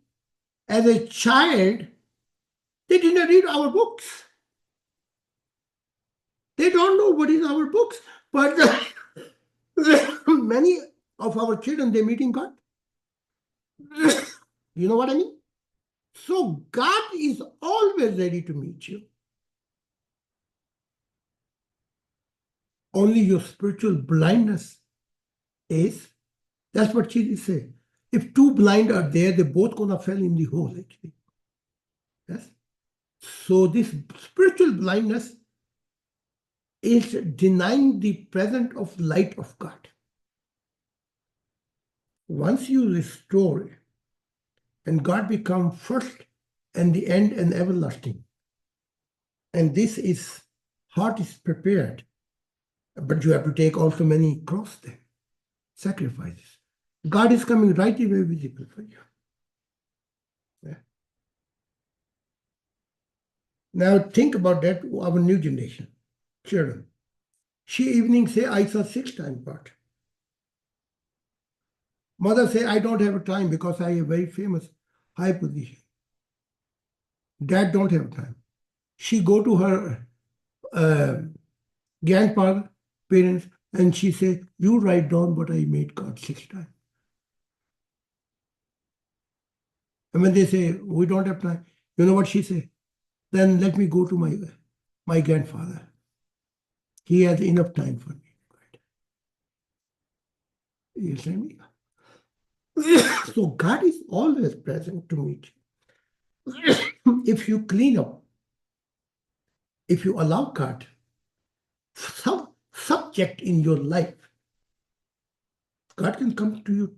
as a child, they didn't read our books? They don't know what is our books, but many of our children, they're meeting God. You know what I mean? So God is always ready to meet you. Only your spiritual blindness is, that's what Jesus said. If two blind are there, they both gonna fall in the hole, actually. Yes? So this spiritual blindness is denying the presence of light of God. Once you restore and God become first and the end and everlasting, and this is, heart is prepared, but you have to take also many cross there, sacrifices. God is coming right away visible for you. Yeah. Now think about that, our new generation, children. She evening say, I saw 6 times God. Mother say, I don't have time because I have very famous high position. Dad don't have time. She go to her grandfather, parents, and she say, you write down what I made God 6 times. And when they say, we don't have time, you know what she say? Then let me go to my grandfather. He has enough time for me. You see me? So God is always present to meet you. If you clean up, if you allow God some subject in your life, God can come to you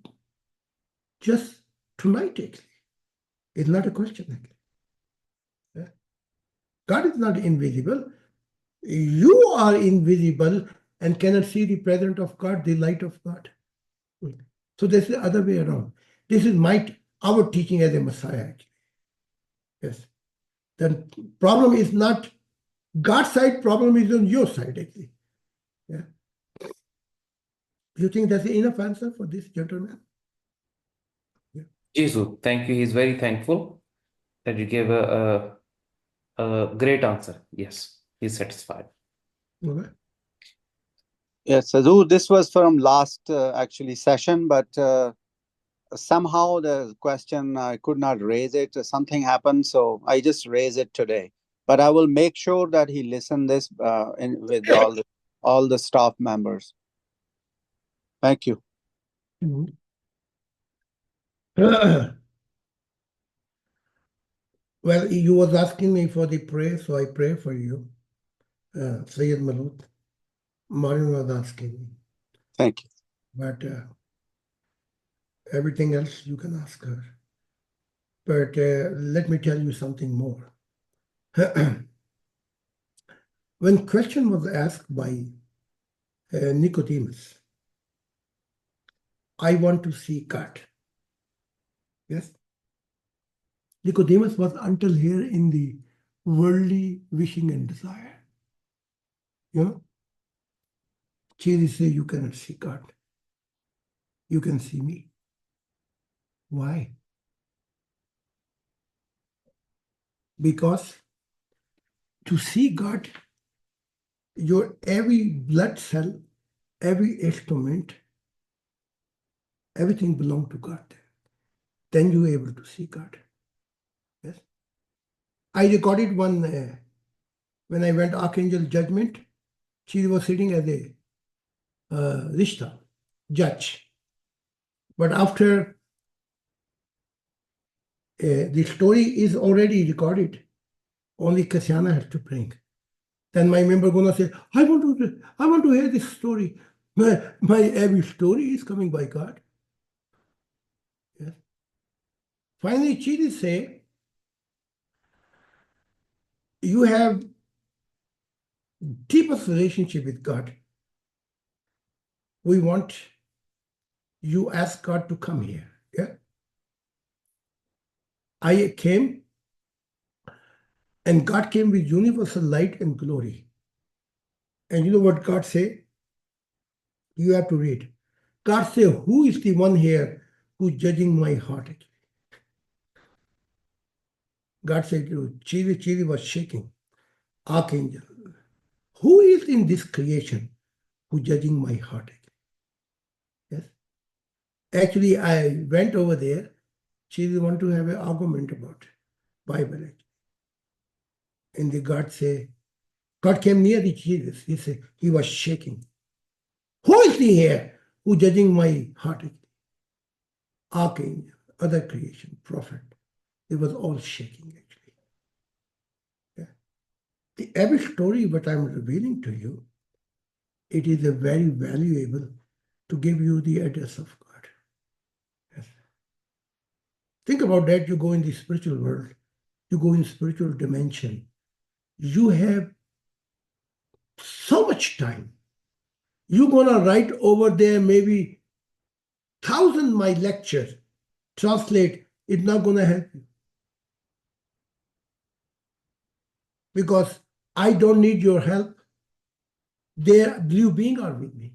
just tonight, actually. It's not a question, actually. Yeah. God is not invisible. You are invisible and cannot see the presence of God, the light of God. So this is the other way around. This is our teaching as a Messiah, actually. Yes. The problem is not God's side, problem is on your side, actually. Yeah. Do you think that's enough answer for this gentleman? Yeah. Jesus, thank you. He's very thankful that you gave a great answer. Yes, he's satisfied. Okay. Yes, Sadhu, this was from last actually session, but somehow the question I could not raise it. Something happened, so I just raised it today. But I will make sure that he listen this with all the staff members. Thank you. Mhm. Well, you was asking me for the prayer, so I pray for you. Sayyid Malut, Marin was asking me. Thank you. But everything else you can ask her. But let me tell you something more. When question was asked by Nicodemus, I want to see God. Yes? Nicodemus was until here in the worldly wishing and desire. You know? Jesus said, you cannot see God. You can see me. Why? Because to see God, your every blood cell, every instrument, everything belongs to God. Then you're able to see God. Yes. I recorded one when I went Archangel Judgment. She was sitting as a Rishta, judge. But after the story is already recorded, only Kasyana has to bring. Then my member gonna say, I want to hear this story. My every story is coming by God. Yes. Finally, Chidi say, you have deepest relationship with God. We want you ask God to come here. Yeah. I came And God came with universal light and glory. And you know what God said? You have to read. God said, who is the one here who's judging my heart? God said, Chiri was shaking. Archangel, who is in this creation who judging my heart? Yes. Actually, I went over there. Chiri want to have an argument about Bible. And the God say, God came near the Jesus. He said, he was shaking. Who is he here who judging my heart? Archangel, other creation, prophet. It was all shaking actually. Yeah. The every story what I'm revealing to you, it is a very valuable to give you the address of God. Yes. Think about that. You go in the spiritual world, you go in spiritual dimension. You have so much time. You're gonna write over there maybe 1,000 my lectures, translate. It's not gonna help you because I don't need your help. Their blue being are with me.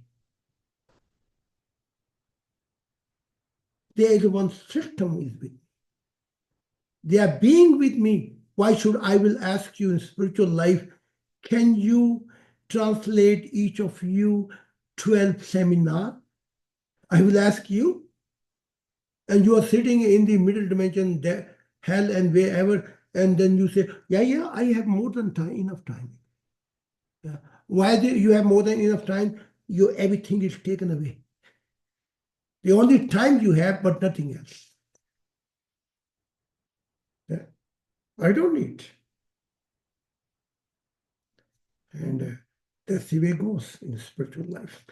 There is one system is with me. They are being with me. Why should I will ask you in spiritual life, can you translate each of you 12 seminar? I will ask you. And you are sitting in the middle dimension, there, hell and wherever, and then you say, yeah, I have more than time, enough time. Yeah. Why do you have more than enough time? Everything is taken away. The only time you have, but nothing else. Yeah. I don't need. And that's the way it goes in spiritual life.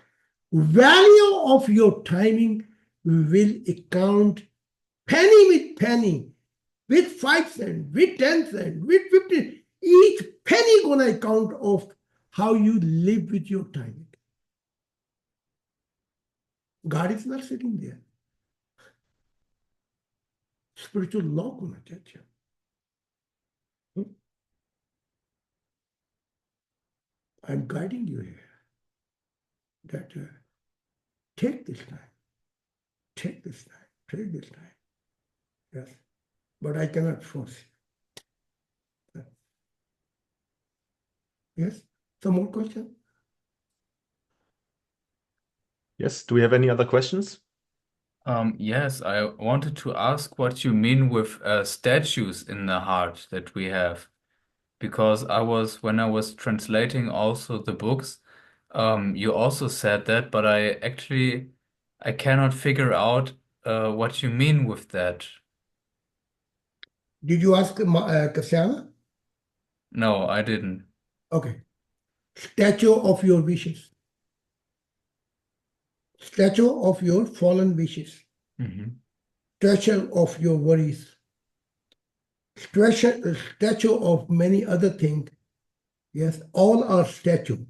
Value of your timing will account penny with penny, with 5 cents, with 10 cents, with 15. Each penny gonna account of how you live with your timing. God is not sitting there. Spiritual law gonna judge you. I'm guiding you here. That take this time. Take this time. Take this time. Yes. But I cannot force you. Yes? Some more questions? Yes. Do we have any other questions? Yes, I wanted to ask what you mean with statues in the heart that we have. Because when I was translating also the books, you also said that, but I cannot figure out what you mean with that. Did you ask Kasyana? No, I didn't. Okay. Statue of your wishes. Statue of your fallen wishes. Mm-hmm. Statue of your worries. Statue of many other things. Yes, all are statue.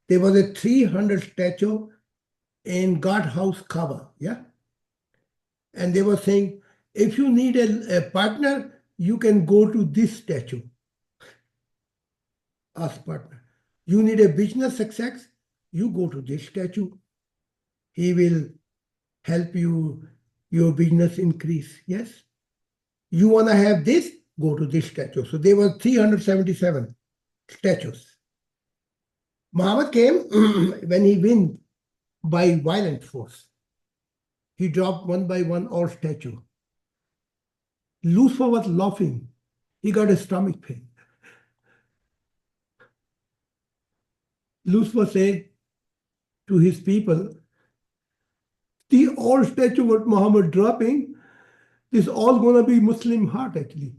There was a 300 statue in God house Kaaba. Yeah. And they were saying, if you need a partner, you can go to this statue. Ask partner. You need a business success, you go to this statue. He will help you, your business increase. Yes. You want to have this, go to this statue. So there were 377 statues. Muhammad came when he win by violent force. He dropped one by one all statue. Lucifer was laughing. He got a stomach pain. Lucifer said to his people, the all statue what Muhammad dropping, this all gonna be Muslim heart actually.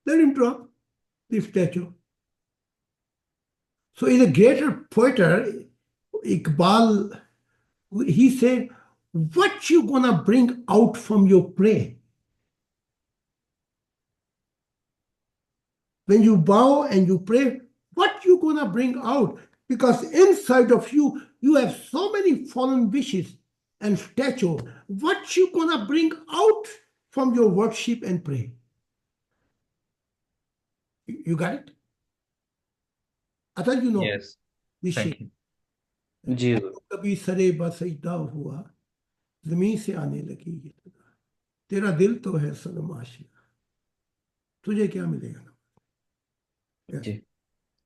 Let him drop this statue. So in a greater poeter, Iqbal, he said, what you gonna bring out from your prey? When you bow and you pray, what you gonna bring out? Because inside of you, you have so many fallen wishes and statue. What you gonna bring out from your worship and pray. You got it? I thought you know Yes, this thank shape. you. जी कभी सरे बसजदा हुआ जमीन से आने लगी ये सदा तेरा दिल तो है सनम आशिना तुझे क्या मिलेगा ना yeah. Ji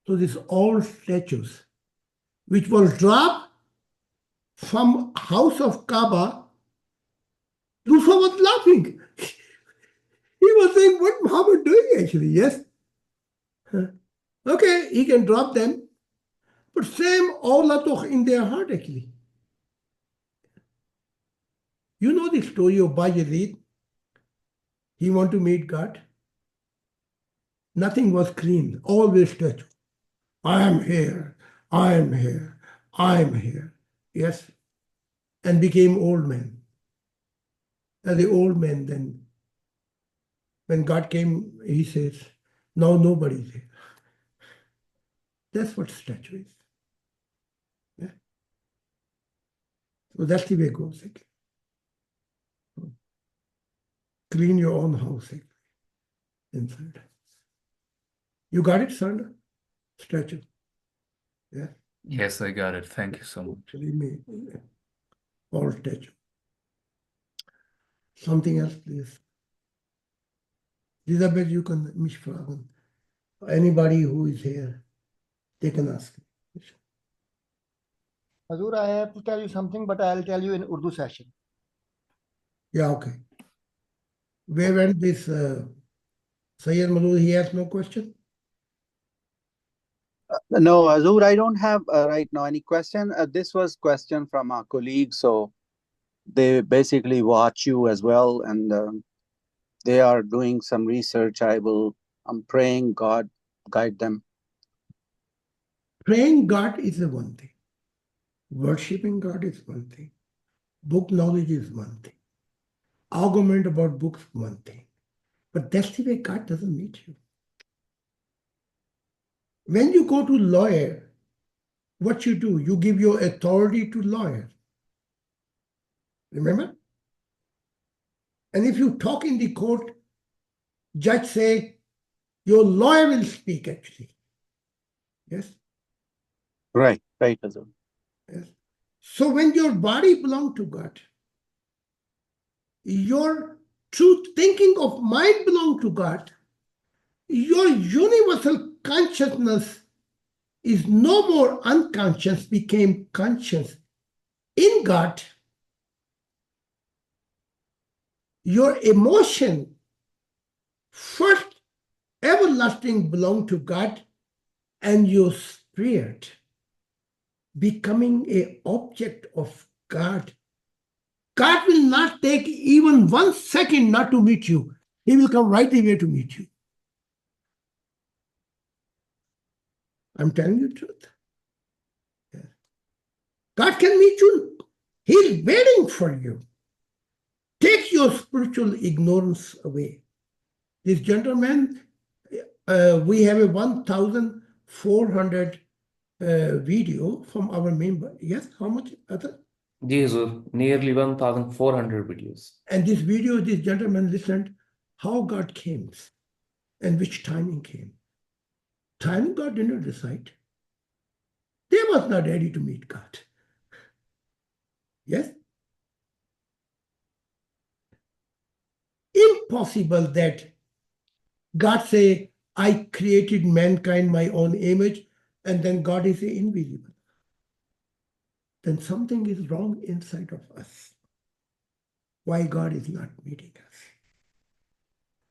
So these old statues which was dropped from house of Kaaba, Lufa was laughing. He was saying, what Muhammad doing actually? Yes. Okay, he can drop them, but same Allah toch in their heart actually. You know the story of Bayezid. He want to meet God. Nothing was clean, always statue. I am here, I am here, I am here. Yes. And became old man. As the old man then, when God came, he says, now nobody's here. That's what statue is. Yeah. So that's the way it goes. Clean your own house inside. You got it, son? Statue. Yeah. Yes, I got it. Thank you so much. Believe me. All statue. Something else, please. Elizabeth, you can mich fragen. Anybody who is here, they can ask. Hazur, I have to tell you something, but I'll tell you in Urdu session. Yeah, okay. Where went this Sayyid Malud? He has no question? No, Azur, I don't have right now any question. This was question from our colleague, so they basically watch you as well, and they are doing some research. I'm praying God guide them. Praying God is the one thing. Worshipping God is one thing. Book knowledge is one thing. Argument about books, one thing. But that's the way God doesn't meet you. When you go to lawyer, what you do, you give your authority to lawyer. Remember? And if you talk in the court, judge say, your lawyer will speak actually. Yes? Right, Azur. Yes. So when your body belongs to God, your truth thinking of mind belongs to God, your universal consciousness is no more unconscious, became conscious in God. Your emotion, first everlasting, belong to God, and your spirit becoming an object of God. God will not take even 1 second not to meet you. He will come right away to meet you. I'm telling you the truth. Yeah. God can meet you. He's waiting for you. Take your spiritual ignorance away. This gentleman, we have a 1,400 video from our member. Yes, how much other? Ji Hazur nearly 1400 videos. And this video, this gentleman listened how God came and which timing came. Time God did not decide. They was not ready to meet God. Yes? Impossible that God say, I created mankind my own image, and then God is invisible. Then something is wrong inside of us. Why God is not meeting us?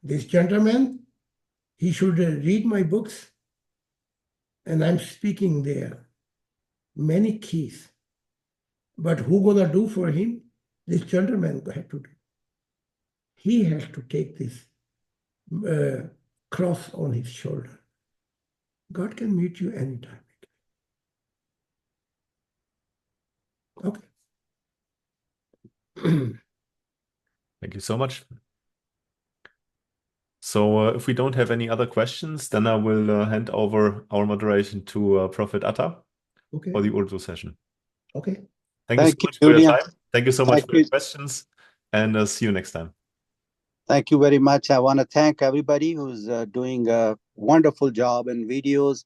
This gentleman, he should read my books, and I'm speaking there. Many keys. But who gonna do for him? This gentleman had to do. He has to take this cross on his shoulder. God can meet you anytime. Okay. Thank you so much. So if we don't have any other questions, then I will hand over our moderation to Prophet Atta Okay. for the Urdu session. Okay. Thank you so Thank you, much for your Julian. time. Thank you so much Thank for your you. questions, and see you next time. Thank you very much. I want to thank everybody who's doing a wonderful job in videos.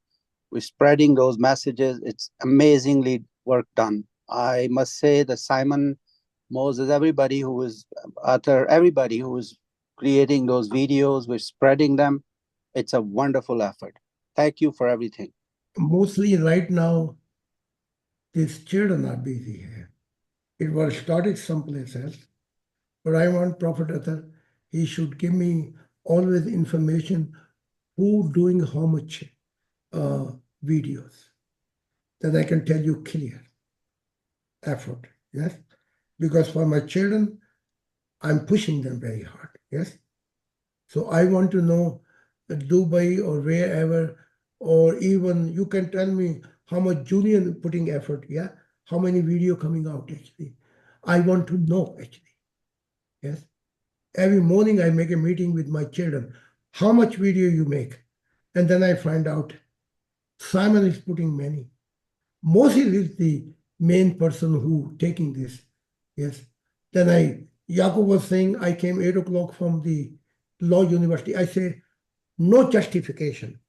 We're spreading those messages. It's amazingly work done. I must say that Simon, Moses, everybody who is everybody who is creating those videos, we're spreading them. It's a wonderful effort. Thank you for everything. Mostly right now, these children are busy here. It was started someplace else. But I want Prophet Athar, he should give me always information who doing how much videos. Then I can tell you clear effort, yes? Because for my children, I'm pushing them very hard, yes? So I want to know Dubai or wherever, or even you can tell me how much Julian putting effort, yeah? How many video coming out actually? I want to know actually, yes? Every morning I make a meeting with my children. How much video you make? And then I find out Simon is putting many. Moses is the main person who taking this. Yes. Then Yaqub was saying, I came 8 o'clock from the law university. I say, no justification.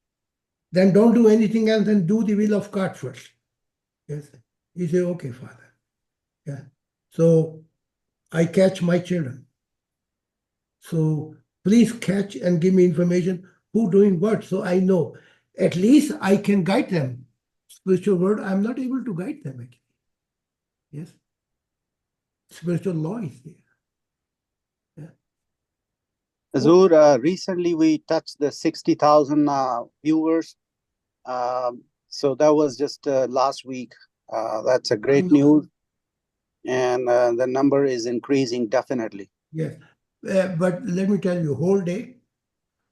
Then don't do anything else, then do the will of God first. Yes. He said, okay, Father. Yeah. So I catch my children. So please catch and give me information who doing what, so I know. At least I can guide them. Spiritual world, I'm not able to guide them actually. Yes. Spiritual law is there. Yeah. Azur, recently we touched the 60,000 viewers. So that was just last week. That's a great news. And the number is increasing definitely. Yes. But let me tell you, whole day,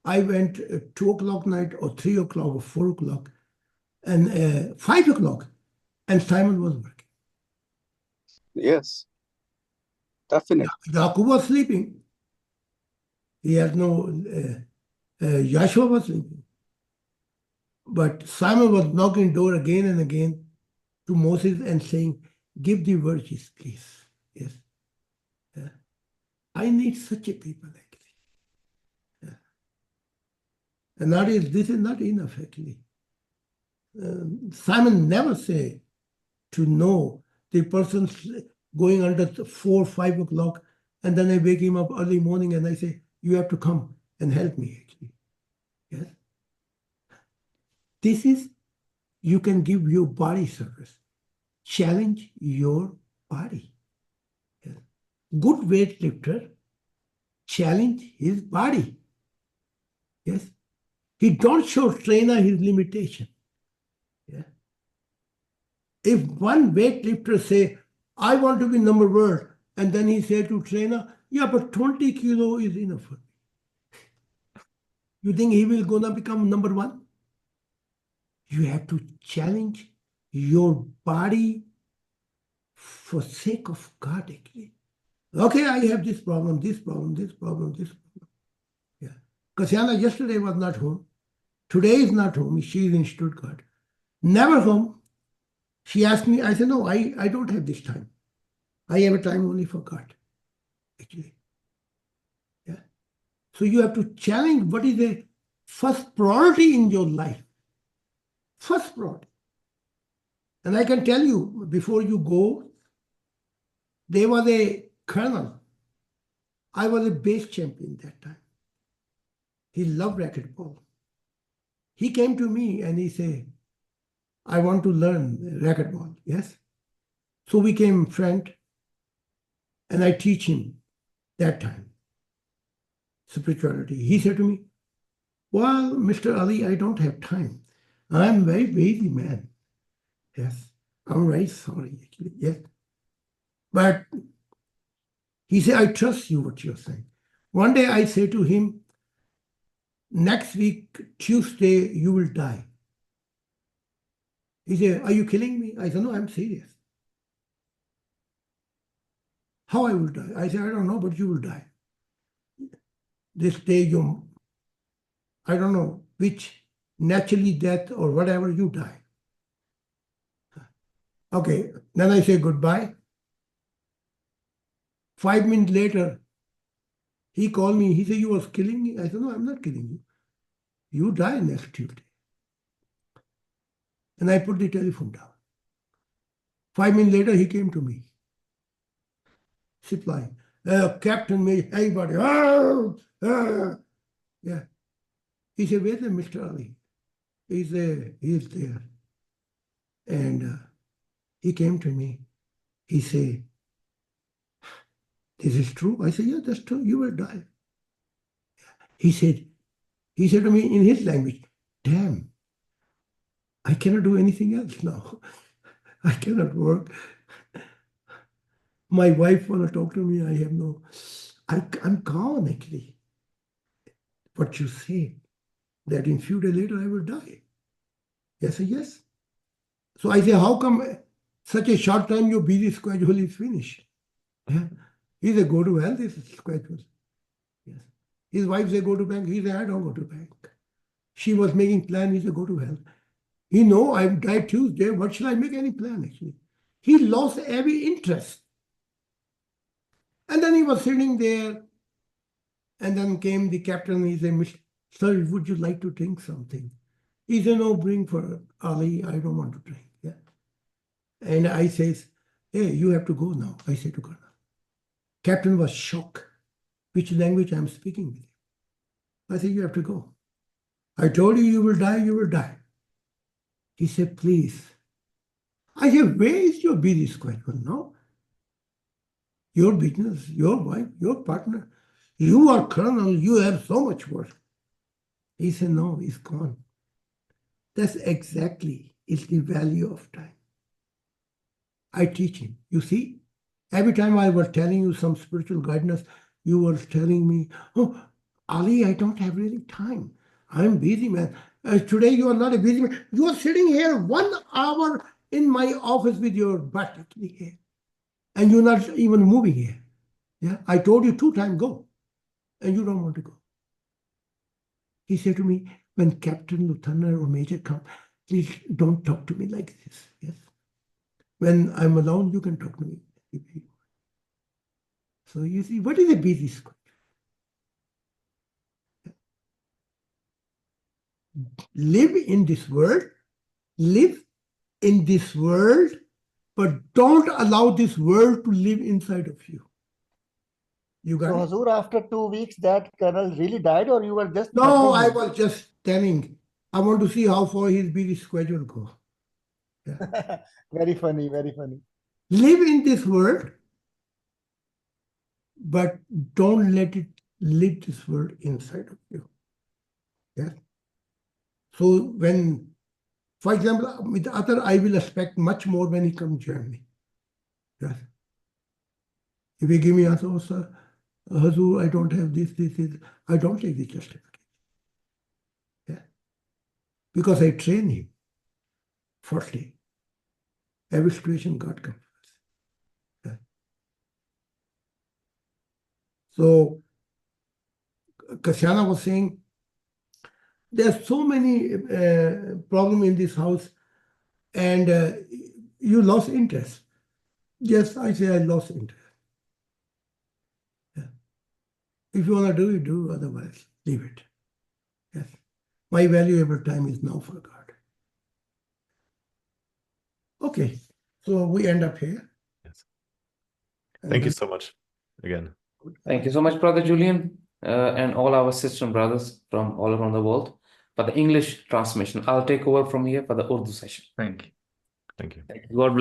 I went 2 o'clock night or 3 o'clock or 4 o'clock and 5 o'clock, and Simon was working. Yes, definitely. Yaqub was sleeping. He had no, Joshua was sleeping. But Simon was knocking door again and again to Moses and saying, give the virtues, please. Yes. Yeah. I need such a people actually. Yeah. And this is not enough actually. Simon never say to know the person's going under 4, 5 o'clock, and then I wake him up early morning and I say, you have to come and help me actually. Yes. This is, you can give your body service. Challenge your body. Yes. Good weightlifter challenge his body. Yes. He don't show trainer his limitation. Yeah. If one weightlifter say, I want to be number world, and then he say to trainer, yeah, but 20 kilo is enough for me. You think he will gonna become number one? You have to challenge your body for sake of God actually. Okay, I have this problem, this problem, this problem, this problem. Yeah. Kasyana yesterday was not home. Today is not home. She is in Stuttgart. Never home. She asked me, I said, no, I don't have this time. I have a time only for God, actually. Yeah. So you have to challenge what is the first priority in your life. First priority. And I can tell you, before you go, there was a colonel. I was a base champion that time. He loved racquetball. He came to me and he said, I want to learn racquetball. Yes. So we became friends. And I teach him that time spirituality. He said to me, well, Mr. Ali, I don't have time. I'm very busy man. Yes. I'm very sorry, actually. Yes. But he said, I trust you what you're saying. One day I say to him, next week, Tuesday, you will die. He said, are you killing me? I said, no, I'm serious. How I will die? I said, I don't know, but you will die. This day, I don't know which, naturally death or whatever, you die. Okay, then I say goodbye. 5 minutes later, He called me. He said, "You was killing me." I said, "No, I'm not killing you. You die next Tuesday." And I put the telephone down. 5 minutes later, he came to me. Supplying. Captain, Major, everybody. Yeah. He said, "Where's the Mr. Ali?" He's there. And he came to me. He said, "This is true?" I said, "Yeah, that's true. You will die." He said to me in his language, "Damn, I cannot do anything else now. I cannot work. My wife want to talk to me. I'm calm actually. What you say, that in few days later I will die." I said, "Yes." So I say, "How come such a short time your busy schedule is finished?" Yeah. He said, "Go to hell, this schedule." Yes. His wife said, "Go to bank." He said, "I don't go to bank." She was making plan. He said, "Go to hell." He know I died Tuesday. What shall I make any plan actually? He lost every interest. And then he was sitting there. And then came the captain. He said, "Sir, would you like to drink something?" He said, "No, bring for Ali. I don't want to drink." Yeah. And I says, "Hey, you have to go now." I said to go now. Captain was shocked. Which language I'm speaking with you? I said, "You have to go. I told you you will die, you will die." He said, "Please." I said, "Where is your busy schedule now? Your business, your wife, your partner. You are colonel, you have so much work." He said, "No, it's gone." That's exactly is the value of time. I teach him. You see, every time I was telling you some spiritual guidance, you were telling me, "Oh, Ali, I don't have really time. I'm busy, man." Today you are not a busy man. You are sitting here 1 hour in my office with your butt actually here. And you're not even moving here. Yeah, I told you 2 times go. And you don't want to go. He said to me, "When Captain, Lieutenant, or Major come, please don't talk to me like this." Yes. When I'm alone, you can talk to me. So you see, what is a busy schedule? Live in this world, but don't allow this world to live inside of you. You got So, it? Hazur, after 2 weeks, that colonel really died, or you were just No, I threatening him? was just telling. I want to see how far his busy schedule go. Yeah. Very funny, very funny. Live in this world, but don't let it live this world inside of you. Yeah. So when, for example, with the other, I will expect much more when he comes to Germany. Yes. If he give me answer, "Oh, sir, Hazur, I don't have this, I don't take the justification. Yeah. Because I train him. Firstly, every situation God comes first. Yeah. So Kashyana was saying, there are so many problems in this house, and you lost interest. Yes, I say I lost interest. Yeah. If you want to do it, do. Otherwise, leave it. Yes. My valuable time is now for God. Okay. So we end up here. Yes. And Thank you then- so much again. Thank you so much, Brother Julian, and all our sisters and brothers from all around the world for the English transmission. I'll take over from here for the Urdu session. Thank you. Thank you. God bless.